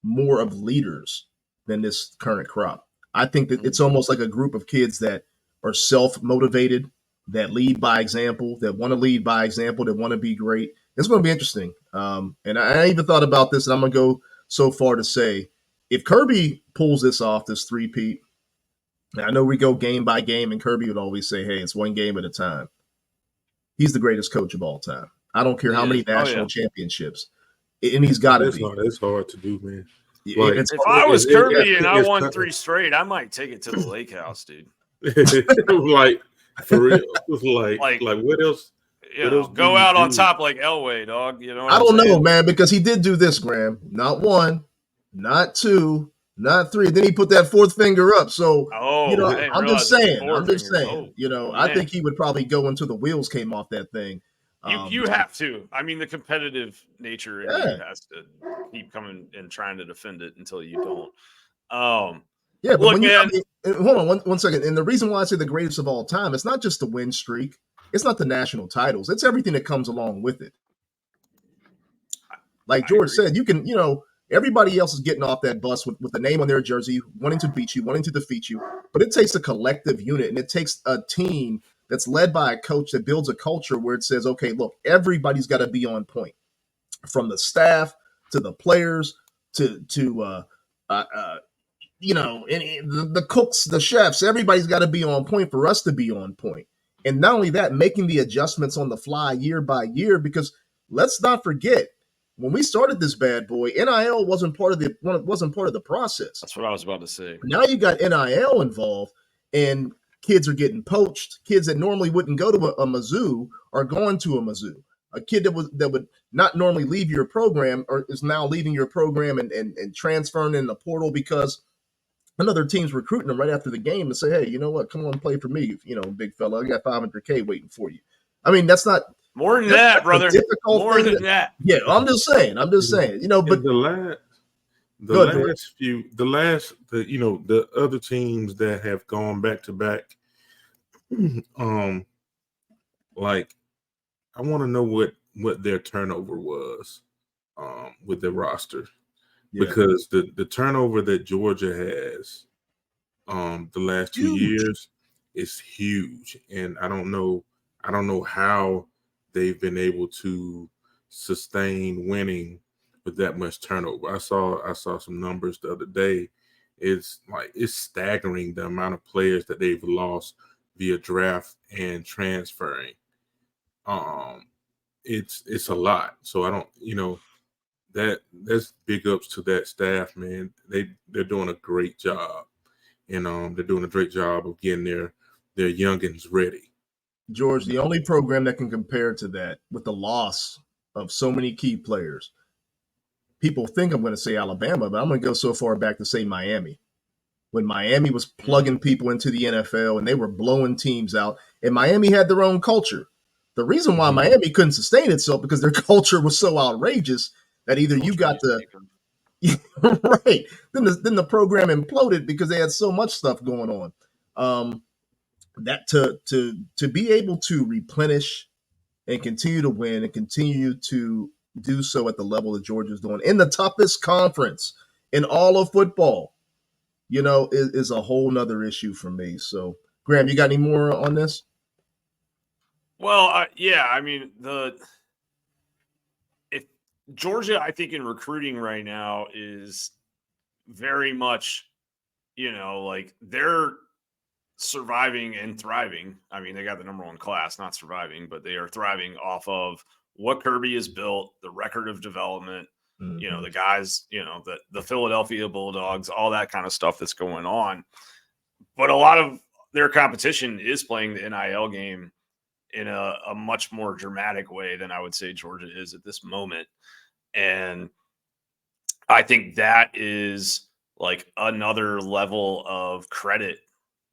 more of leaders than this current crop. I think that it's almost like a group of kids that are self-motivated, that lead by example, that want to lead by example, that want to be great. It's going to be interesting. And I even thought about this, and I'm going to go so far to say, if Kirby pulls this off, this three-peat, I know we go game by game, and Kirby would always say, hey, it's one game at a time. He's the greatest coach of all time. I don't care how many national championships. And he's got to be. It's hard to do, man. Like, if I was Kirby and I won 3 straight, I might take it to the lake house, dude. Like, for real. Like what else? Go out on top like Elway, dog. I don't know, man, because he did do this, Graham. Not 1, not 2, not 3. Then he put that 4th finger up. So, I'm just saying. I think he would probably go until the wheels came off that thing. You have to. I mean, the competitive nature in you has to keep coming and trying to defend it until you don't. But look, man. Hold on one second. And the reason why I say the greatest of all time, it's not just the win streak. It's not the national titles. It's everything that comes along with it. Like George said, you can, everybody else is getting off that bus with the name on their jersey, wanting to beat you, wanting to defeat you. But it takes a collective unit, and it takes a team that's led by a coach that builds a culture where it says, okay, look, everybody's got to be on point, from the staff to the players to the cooks, the chefs. Everybody's got to be on point for us to be on point. And not only that, making the adjustments on the fly year by year, because let's not forget, when we started this bad boy, NIL wasn't part of the process. That's what I was about to say. Now you got NIL involved, and kids are getting poached. Kids that normally wouldn't go to a Mizzou are going to a Mizzou. A kid that would not normally leave your program or is now leaving your program and transferring in the portal because another team's recruiting them right after the game to say, hey, you know what? Come on and play for me. Big fella, I got $500K waiting for you. I mean, that's not more than that, brother. More than that. Yeah, I'm just saying. But the other teams that have gone back to back, like, I want to know what their turnover was with their roster. Yeah. Because the turnover that Georgia has the last 2 years is huge, and I don't know how they've been able to sustain winning with that much turnover. I saw some numbers the other day. It's staggering the amount of players that they've lost via draft and transferring. It's a lot. So I don't, that's big ups to that staff, man. They're doing a great job, and they're doing a great job of getting their youngins ready. George, the only program that can compare to that with the loss of so many key players, people think I'm going to say Alabama, but I'm going to go so far back to say Miami. When Miami was plugging people into the NFL and they were blowing teams out, and Miami had their own culture. The reason why Miami couldn't sustain itself because their culture was so outrageous that either you got to right, then the program imploded because they had so much stuff going on. That to be able to replenish and continue to win and continue to do so at the level that Georgia's doing in the toughest conference in all of football, is a whole nother issue for me. So, Graham, you got any more on this? Well, yeah, I mean, if Georgia, I think in recruiting right now is very much, like they're surviving and thriving. I mean, they got the number one class, not surviving, but they are thriving off of what Kirby has built, the record of development, the guys, the Philadelphia Bulldogs, all that kind of stuff that's going on. But a lot of their competition is playing the NIL game in a much more dramatic way than I would say Georgia is at this moment. And I think that is like another level of credit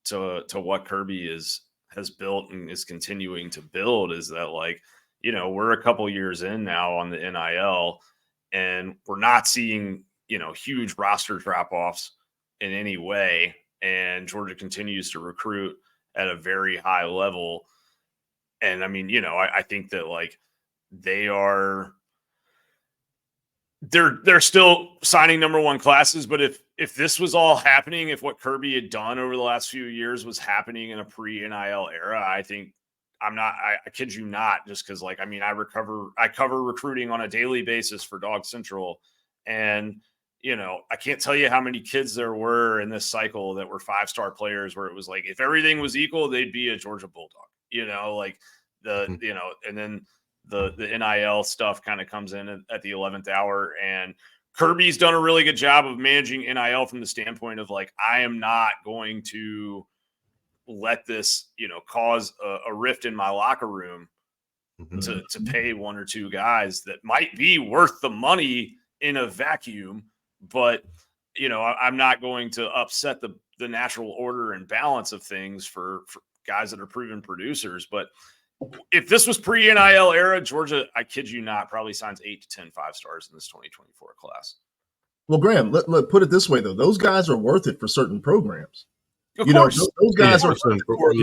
to what Kirby has built and is continuing to build, is that we're a couple years in now on the NIL and we're not seeing, huge roster drop-offs in any way. And Georgia continues to recruit at a very high level. And I mean, I think that they're still signing number one classes, but if this was all happening, if what Kirby had done over the last few years was happening in a pre-NIL era, I think I kid you not, just because I cover recruiting on a daily basis for Dawgs Central. And, I can't tell you how many kids there were in this cycle that were 5-star players where it was like, if everything was equal, they'd be a Georgia Bulldog, and then the NIL stuff kind of comes in at the 11th hour, and Kirby's done a really good job of managing NIL from the standpoint of I am not going to let this, cause a rift in my locker room to pay one or two guys that might be worth the money in a vacuum, but I'm not going to upset the natural order and balance of things for guys that are proven producers. But if this was pre-NIL era, Georgia, I kid you not, probably signs 8 to 10 5-stars in this 2024 class. Well, Graham, let put it this way, though. Those guys are worth it for certain programs. Of course. Those guys are worth it for,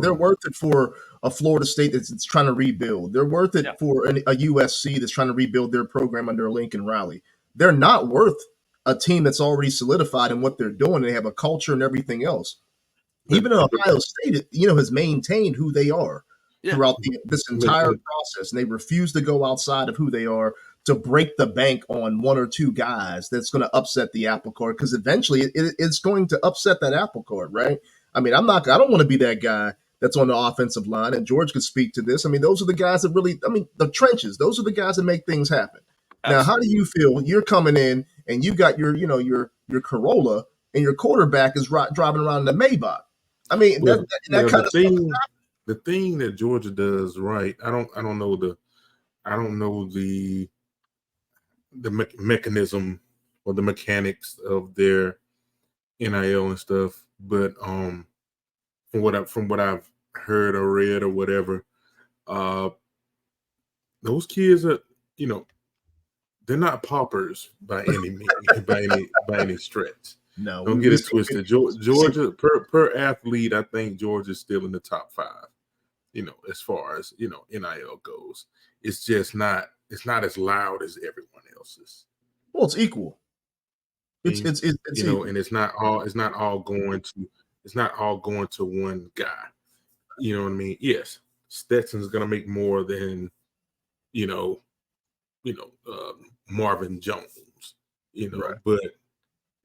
they're worth it for a Florida State that's trying to rebuild. They're worth it for a USC that's trying to rebuild their program under Lincoln Riley. They're not worth a team that's already solidified in what they're doing. They have a culture and everything else. Even Ohio State, has maintained who they are throughout this entire process, and they refuse to go outside of who they are to break the bank on one or two guys that's going to upset the apple cart, because eventually it's going to upset that apple cart, right? I mean, I don't want to be that guy that's on the offensive line, and George could speak to this. I mean, those are the guys that really, the trenches, those are the guys that make things happen. Absolutely. Now, how do you feel? You're coming in and you got your Corolla, and your quarterback is driving around in the Maybach. I mean, that kind of thing. The thing that Georgia does right, I don't know the mechanism or the mechanics of their NIL and stuff, but from what I've heard or read or whatever, those kids are, they're not paupers by any means, by any stretch. No, don't get it twisted. Georgia per athlete, I think Georgia's still in the top 5. As far as NIL goes, it's just not. It's not as loud as everyone else's. Well, it's equal. It's equal. And it's not all going to it's not all going to one guy. You know what I mean? Yes, Stetson's going to make more than, Marvin Jones, Right. but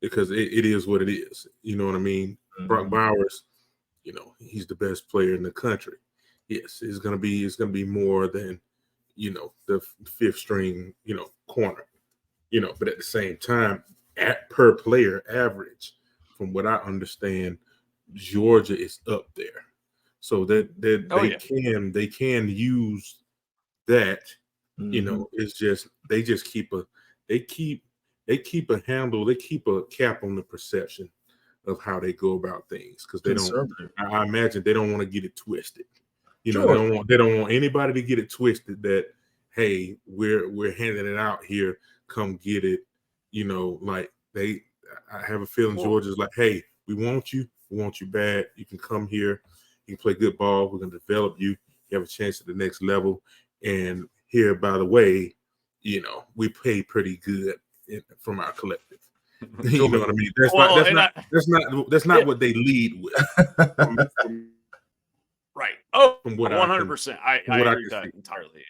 because it is what it is. You know what I mean? Brock Bowers, he's the best player in the country. Yes, it's gonna be more than, the fifth string, corner. But at the same time, at per player average, from what I understand, Georgia is up there. So that they can use that. It's just they keep a handle, they keep a cap on the perception of how they go about things, because they don't. I imagine they don't want to get it twisted. They don't want anybody to get it twisted that, hey, we're handing it out here, come get it. I have a feeling Georgia's like, hey, we want you bad. You can come here, you can play good ball. We're gonna develop you. You have a chance at the next level. And here, by the way, we pay pretty good from our collective. You know what I mean? That's not what they lead with. Right. Oh, from what 100%. I agree with that entirely.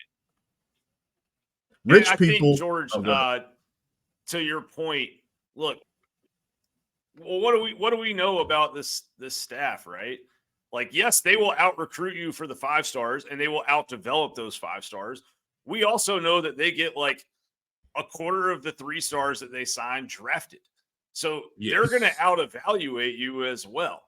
Rich I people, think, George, to your point, look, well, what do we know about this staff, right? Like, yes, they will out recruit you for the 5 stars, and they will out develop those 5 stars. We also know that they get like a quarter of the 3 stars that they sign drafted. So they're going to out evaluate you as well.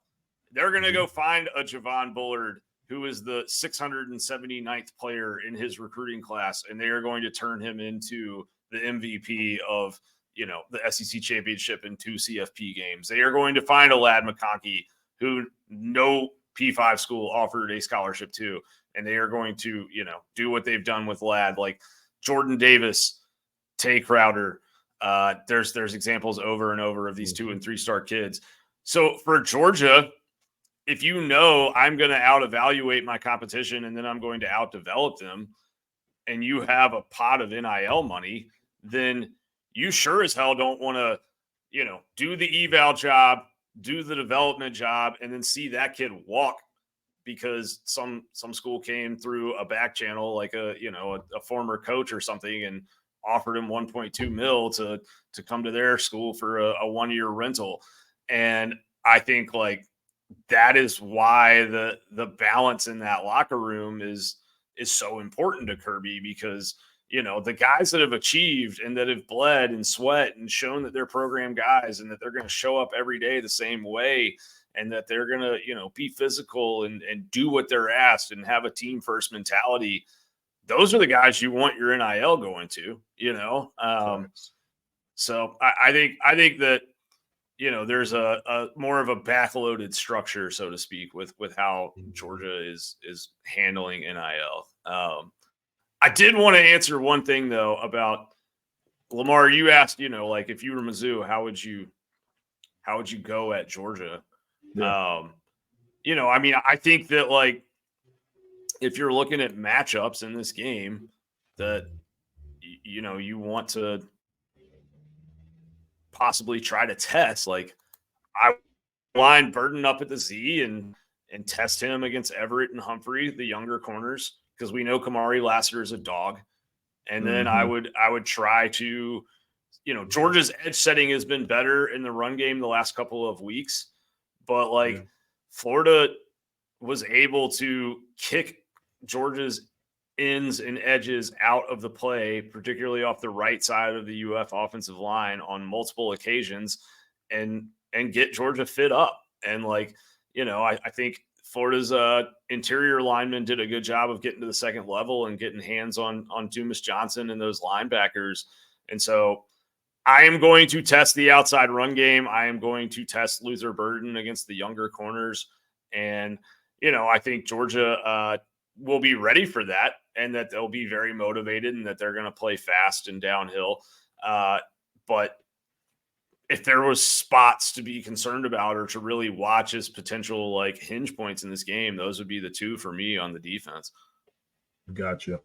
They're going to go find a Javon Bullard, who is the 679th player in his recruiting class, and they are going to turn him into the MVP of, the SEC championship in 2 CFP games. They are going to find a Ladd McConkey, who no P5 school offered a scholarship to, and they are going to, do what they've done with Ladd, like Jordan Davis, Tay Crowder. There's examples over and over of these 2- and 3-star kids. So for Georgia, if I'm going to out evaluate my competition and then I'm going to out develop them, and you have a pot of NIL money, then you sure as hell don't want to, do the eval job, do the development job, and then see that kid walk because some school came through a back channel, like a former coach or something, and offered him 1.2 mil to come to their school for a 1-year rental. And I think like that is why the balance in that locker room is so important to Kirby, because the guys that have achieved and that have bled and sweat and shown that they're program guys and that they're going to show up every day the same way, and that they're going to be physical and do what they're asked and have a team first mentality. Those are the guys you want your NIL going to, So I think that, there's a more of a backloaded structure, so to speak, with how Georgia is handling NIL. I did want to answer one thing though about Lamar. You asked, like if you were Mizzou, how would you go at Georgia? Yeah. I mean, I think that like if you're looking at matchups in this game, that you want to possibly try to test, like I line Burton up at the Z and test him against Everett and Humphrey, the younger corners, because we know Kamari Lassiter is a dog. And then I would try to, Georgia's edge setting has been better in the run game the last couple of weeks, but like Florida was able to kick Georgia's ends and edges out of the play, particularly off the right side of the UF offensive line on multiple occasions, and get Georgia fit up. And like, I think Florida's interior linemen did a good job of getting to the second level and getting hands on Dumas Johnson and those linebackers. And so I am going to test the outside run game. I am going to test Luther Burden against the younger corners. And, I think Georgia will be ready for that, and that they'll be very motivated and that they're going to play fast and downhill. But if there was spots to be concerned about or to really watch as potential like hinge points in this game, those would be the 2 for me on the defense. Gotcha.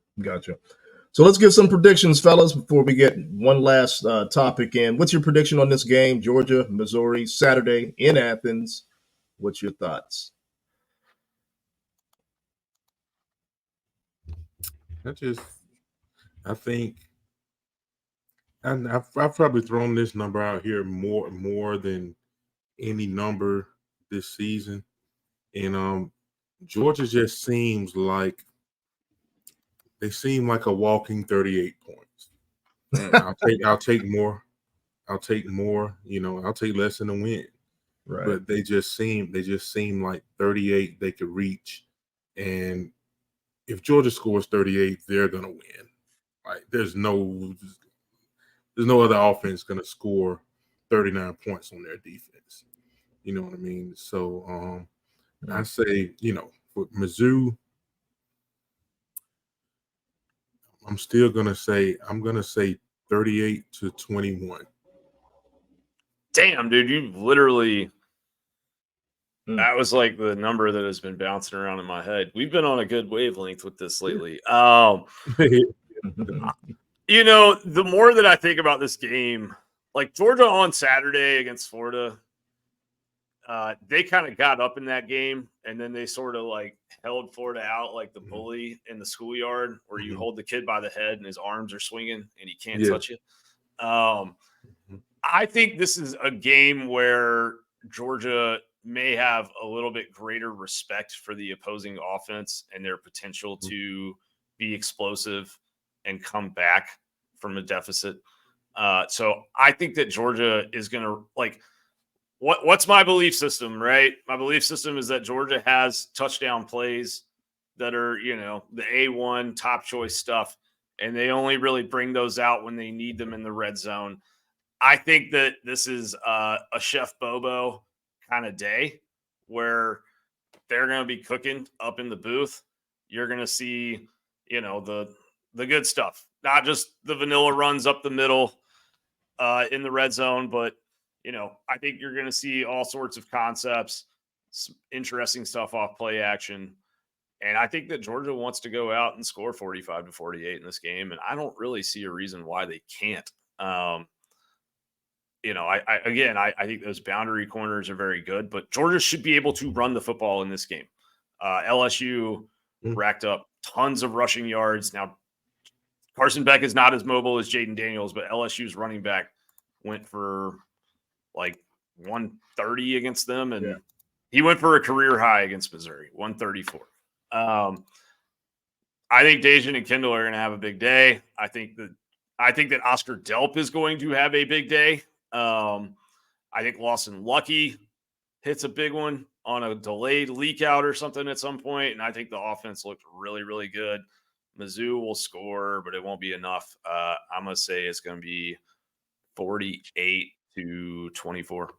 So let's give some predictions, fellas, before we get one last topic in. What's your prediction on this game, Georgia, Missouri, Saturday in Athens? What's your thoughts? I think, and I've probably thrown this number out here more than any number this season, and Georgia just seems like they seem like a walking 38 points. I'll take more. I'll take more. I'll take less than a win. Right. But they just seem like 38 they could reach, and if Georgia scores 38, they're gonna win. Like there's no other offense gonna score 39 points on their defense. You know what I mean? So I say, for Mizzou, I'm gonna say 38-21. Damn, dude, you literally that was like the number that has been bouncing around in my head. We've been on a good wavelength with this lately. The more that I think about this game, like Georgia on Saturday against Florida, they kind of got up in that game, and then they sort of like held Florida out like the bully in the schoolyard where you hold the kid by the head and his arms are swinging and he can't touch you. I think this is a game where Georgia may have a little bit greater respect for the opposing offense and their potential to be explosive and come back from a deficit. So I think that Georgia is going to what's my belief system, right? My belief system is that Georgia has touchdown plays that are, the A1 top choice stuff, and they only really bring those out when they need them in the red zone. I think that this is a Chef Bobo kind of day where they're going to be cooking up in the booth. You're going to see, the good stuff, not just the vanilla runs up the middle in the red zone, but, I think you're going to see all sorts of concepts, some interesting stuff off play action. And I think that Georgia wants to go out and score 45-48 in this game. And I don't really see a reason why they can't. I think those boundary corners are very good, but Georgia should be able to run the football in this game. LSU racked up tons of rushing yards. Now, Carson Beck is not as mobile as Jaden Daniels, but LSU's running back went for like 130 against them, and he went for a career high against Missouri, 134. I think Dejan and Kendall are going to have a big day. I think that Oscar Delp is going to have a big day. I think Lawson Lucky hits a big one on a delayed leak out or something at some point, and I think the offense looked really, really good. Mizzou will score, but it won't be enough. I'm going to say it's going to be 48-24.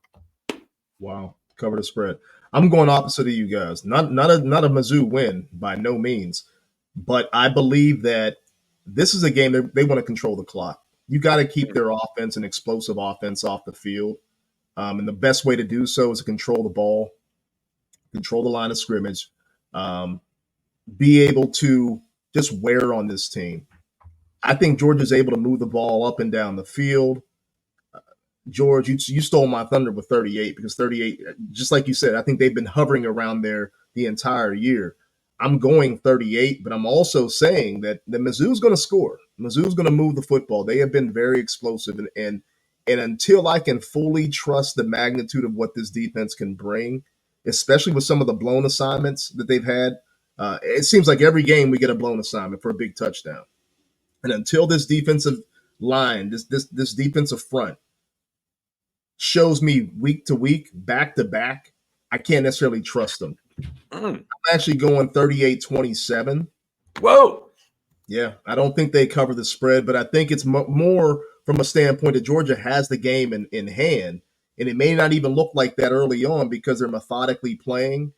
Wow. Cover the spread. I'm going opposite of you guys. Not a Mizzou win by no means, but I believe that this is a game that they want to control the clock. You got to keep their offense an explosive offense off the field. And the best way to do so is to control the ball, control the line of scrimmage, be able to just wear on this team. I think Georgia's able to move the ball up and down the field. George, you stole my thunder with 38 because 38, just like you said, I think they've been hovering around there the entire year. I'm going 38, but I'm also saying that Mizzou's going to score. Mizzou's going to move the football. They have been very explosive, and until I can fully trust the magnitude of what this defense can bring, especially with some of the blown assignments that they've had, it seems like every game we get a blown assignment for a big touchdown. And until this defensive line, this defensive front shows me week to week, back to back, I can't necessarily trust them. I'm actually going 38-27. Whoa. Yeah, I don't think they cover the spread, but I think it's more from a standpoint that Georgia has the game in hand, and it may not even look like that early on because they're methodically playing,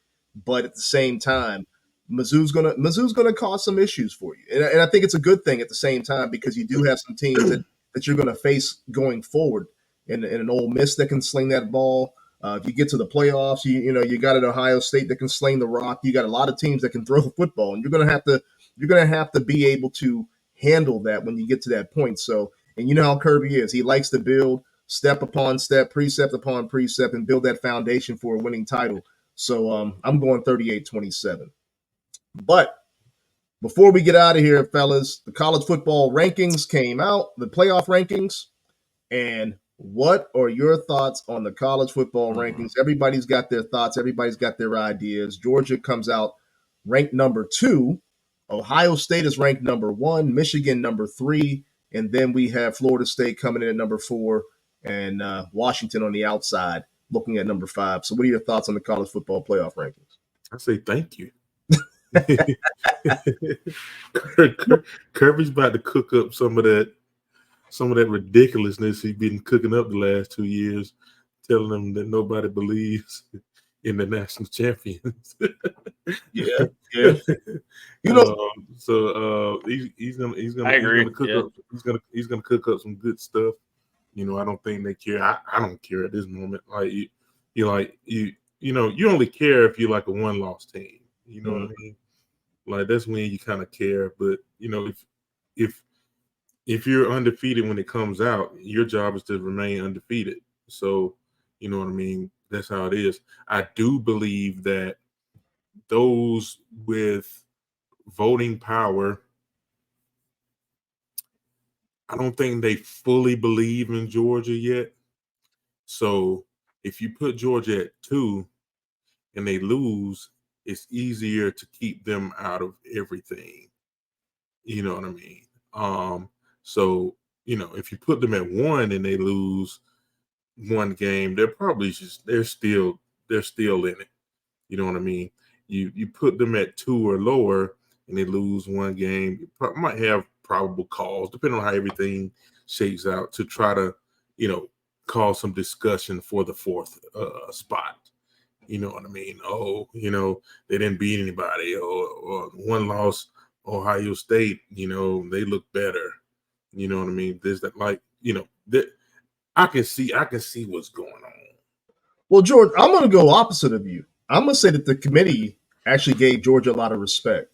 but at the same time, Mizzou's gonna cause some issues for you, and I think it's a good thing at the same time because you do have some teams that you're going to face going forward. In an Ole Miss that can sling that ball. If you get to the playoffs, you got an Ohio State that can sling the rock. You got a lot of teams that can throw the football, and you're gonna have to be able to handle that when you get to that point. So, and you know how Kirby is. He likes to build step upon step, precept upon precept, and build that foundation for a winning title. So I'm going 38-27. But before we get out of here, fellas, the college football rankings came out, the playoff rankings. And what are your thoughts on the college football rankings? Everybody's got their thoughts. Everybody's got their ideas. Georgia comes out ranked number 2. Ohio State is ranked number 1. Michigan number 3. And then we have Florida State coming in at number 4 and Washington on the outside looking at number 5. So what are your thoughts on the college football playoff rankings? I say thank you. Kirby's about to cook up some of that ridiculousness he's been cooking up the last 2 years, telling them that nobody believes in the national champions. Yeah. He's gonna cook up some good stuff. I don't think they care. I don't care at this moment. You only care if you're like a one-loss team. You know what I mean? Like that's when you kind of care. But if you're undefeated when it comes out, your job is to remain undefeated. So, you know what I mean? That's how it is. I do believe that those with voting power, I don't think they fully believe in Georgia yet. So if you put Georgia at 2 and they lose, it's easier to keep them out of everything. You know what I mean? So, if you put them at 1 and they lose one game, they're still in it. You know what I mean? You put them at 2 or lower and they lose one game, you might have probable cause, depending on how everything shakes out, to try to, cause some discussion for the 4th spot. You know what I mean? Oh, they didn't beat anybody, or one loss, Ohio State, they look better. You know what I mean? There's that, that I can see what's going on. Well, George, I'm going to go opposite of you. I'm going to say that the committee actually gave Georgia a lot of respect.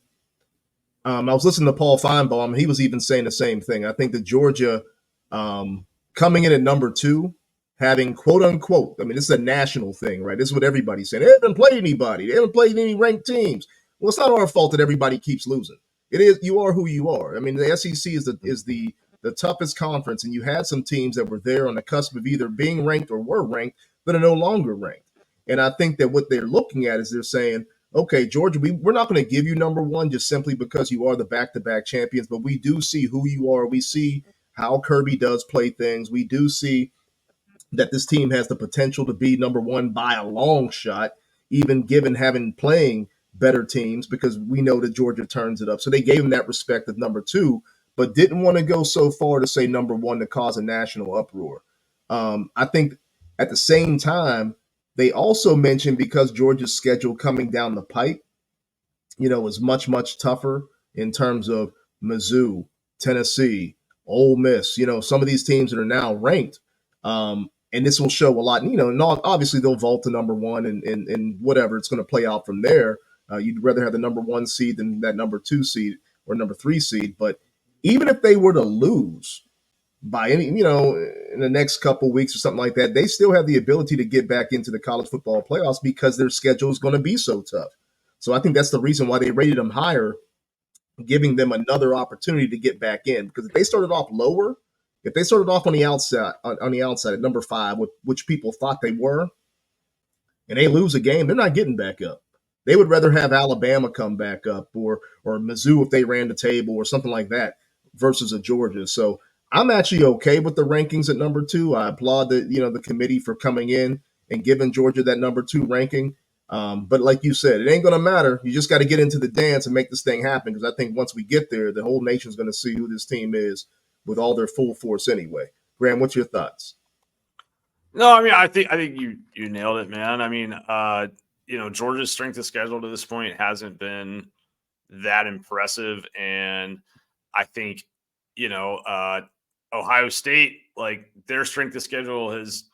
I was listening to Paul Feinbaum. He was even saying the same thing. I think that Georgia coming in at number 2, having quote unquote, I mean, this is a national thing, right? This is what everybody's saying. They haven't played anybody. They haven't played any ranked teams. Well, it's not our fault that everybody keeps losing. It is, you are who you are. I mean, the SEC is the toughest conference, and you had some teams that were there on the cusp of either being ranked or were ranked, but are no longer ranked. And I think that what they're looking at is they're saying, okay, Georgia, we're not going to give you number 1 just simply because you are the back-to-back champions, but we do see who you are. We see how Kirby does play things. We do see that this team has the potential to be number 1 by a long shot, even given having playing better teams, because we know that Georgia turns it up. So they gave him that respect of number 2, but didn't want to go so far to say number 1 to cause a national uproar. I think at the same time, they also mentioned because Georgia's schedule coming down the pipe, is much, much tougher in terms of Mizzou, Tennessee, Ole Miss, some of these teams that are now ranked. And this will show a lot, and obviously they'll vault to number 1 and whatever, it's going to play out from there. You'd rather have the number 1 seed than that number 2 seed or number 3 seed. But even if they were to lose by any, in the next couple of weeks or something like that, they still have the ability to get back into the college football playoffs because their schedule is going to be so tough. So I think that's the reason why they rated them higher, giving them another opportunity to get back in. Because if they started off lower, if they started off on the outside at number 5, which people thought they were, and they lose a game, they're not getting back up. They would rather have Alabama come back up or Mizzou if they ran the table or something like that versus a Georgia. So I'm actually okay with the rankings at number 2. I applaud the committee for coming in and giving Georgia that number 2 ranking. But like you said, it ain't going to matter. You just got to get into the dance and make this thing happen, because I think once we get there, the whole nation's going to see who this team is with all their full force anyway. Graham, what's your thoughts? No, I mean, I think you nailed it, man. I mean, Georgia's strength of schedule to this point hasn't been that impressive. And I think, Ohio State, like their strength of schedule has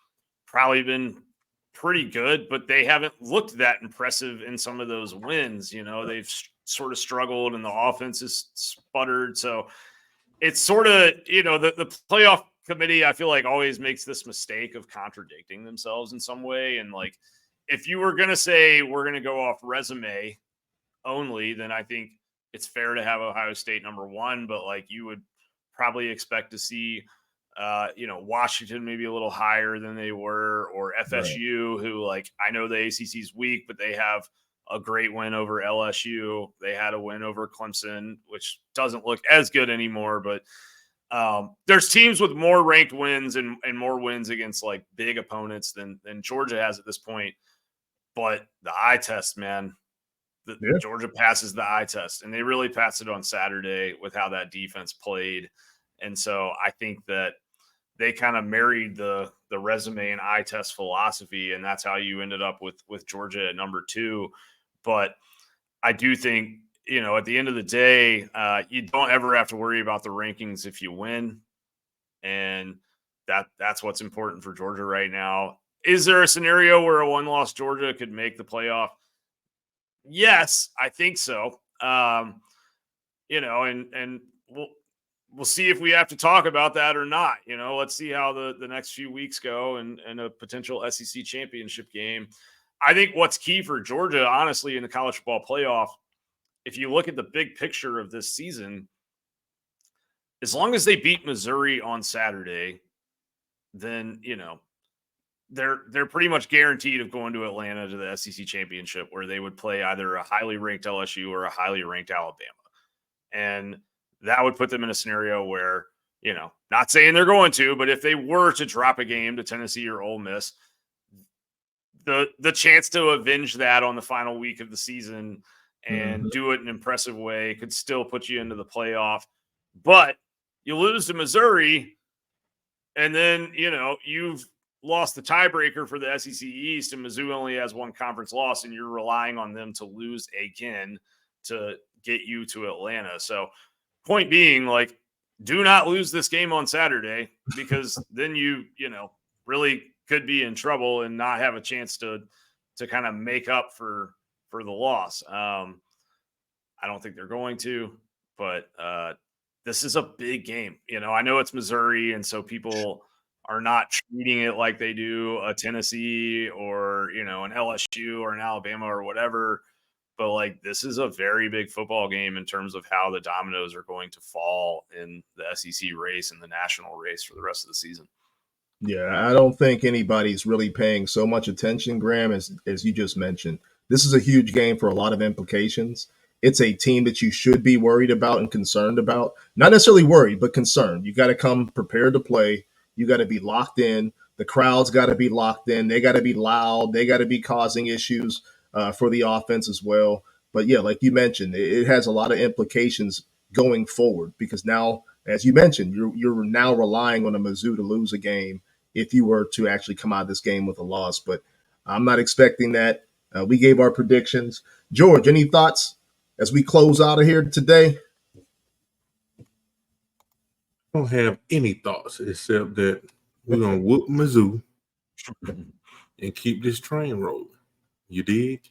probably been pretty good, but they haven't looked that impressive in some of those wins. They've sort of struggled and the offense has sputtered. So it's sort of, the playoff committee, I feel like always makes this mistake of contradicting themselves in some way. And like, if you were going to say we're going to go off resume only, then I think it's fair to have Ohio State number one, but like you would probably expect to see, Washington maybe a little higher than they were, or FSU, who like, I know the ACC's weak, but they have a great win over LSU. They had a win over Clemson, which doesn't look as good anymore, but there's teams with more ranked wins and more wins against like big opponents than Georgia has at this point. But the eye test, man, Georgia passes the eye test, and they really passed it on Saturday with how that defense played. And so I think that they kind of married the resume and eye test philosophy, and that's how you ended up with Georgia at number 2. But I do think, at the end of the day, you don't ever have to worry about the rankings if you win. And that's what's important for Georgia right now. Is there a scenario where a one-loss Georgia could make the playoff? Yes, I think so. And we'll see if we have to talk about that or not. Let's see how the next few weeks go and a potential SEC championship game. I think what's key for Georgia, honestly, in the college football playoff, if you look at the big picture of this season, as long as they beat Missouri on Saturday, then, they're pretty much guaranteed of going to Atlanta to the SEC championship, where they would play either a highly ranked LSU or a highly ranked Alabama. And that would put them in a scenario where, not saying they're going to, but if they were to drop a game to Tennessee or Ole Miss, the chance to avenge that on the final week of the season and do it in an impressive way could still put you into the playoff. But you lose to Missouri, and then, you've lost the tiebreaker for the SEC East, and Mizzou only has one conference loss, and you're relying on them to lose again to get you to Atlanta. So point being, like, do not lose this game on Saturday, because then you really could be in trouble and not have a chance to kind of make up for the loss. I don't think they're going to, but this is a big game. I know it's Missouri, and so people are not treating it like they do a Tennessee or, an LSU or an Alabama or whatever. But like, this is a very big football game in terms of how the dominoes are going to fall in the SEC race and the national race for the rest of the season. Yeah, I don't think anybody's really paying so much attention, Graham, as you just mentioned. This is a huge game for a lot of implications. It's a team that you should be worried about and concerned about. Not necessarily worried, but concerned. You got to come prepared to play. You got to be locked in. The crowd's got to be locked in. They got to be loud. They got to be causing issues for the offense as well. But yeah, like you mentioned, it has a lot of implications going forward, because now, as you mentioned, you're now relying on a Mizzou to lose a game if you were to actually come out of this game with a loss. But I'm not expecting that. We gave our predictions. George, any thoughts as we close out of here today? I don't have any thoughts except that we're going to whoop Mizzou and keep this train rolling. You dig?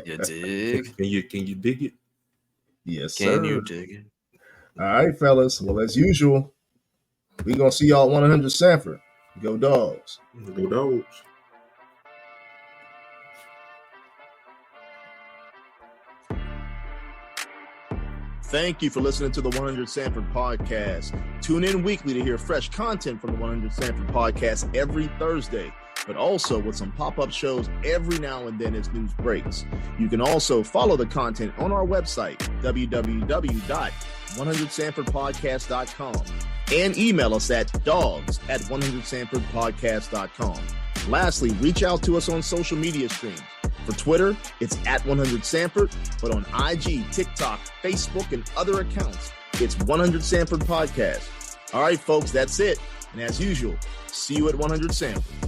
You dig? Can you dig it? Yes, sir. Can you dig it? All right, fellas. Well, as usual, we're going to see y'all at 100 Sanford. Go Dogs. Go Dogs. Thank you for listening to the 100 Sanford podcast. Tune in weekly to hear fresh content from the 100 Sanford podcast every Thursday, but also with some pop-up shows every now and then as news breaks. You can also follow the content on our website, www.100sanfordpodcast.com, and email us at dogs@100sanfordpodcast.com. Lastly, reach out to us on social media streams. For Twitter, it's @100Sanford, but on IG, TikTok, Facebook, and other accounts, it's 100 Sanford Podcast. All right, folks, that's it. And as usual, see you at 100 Sanford.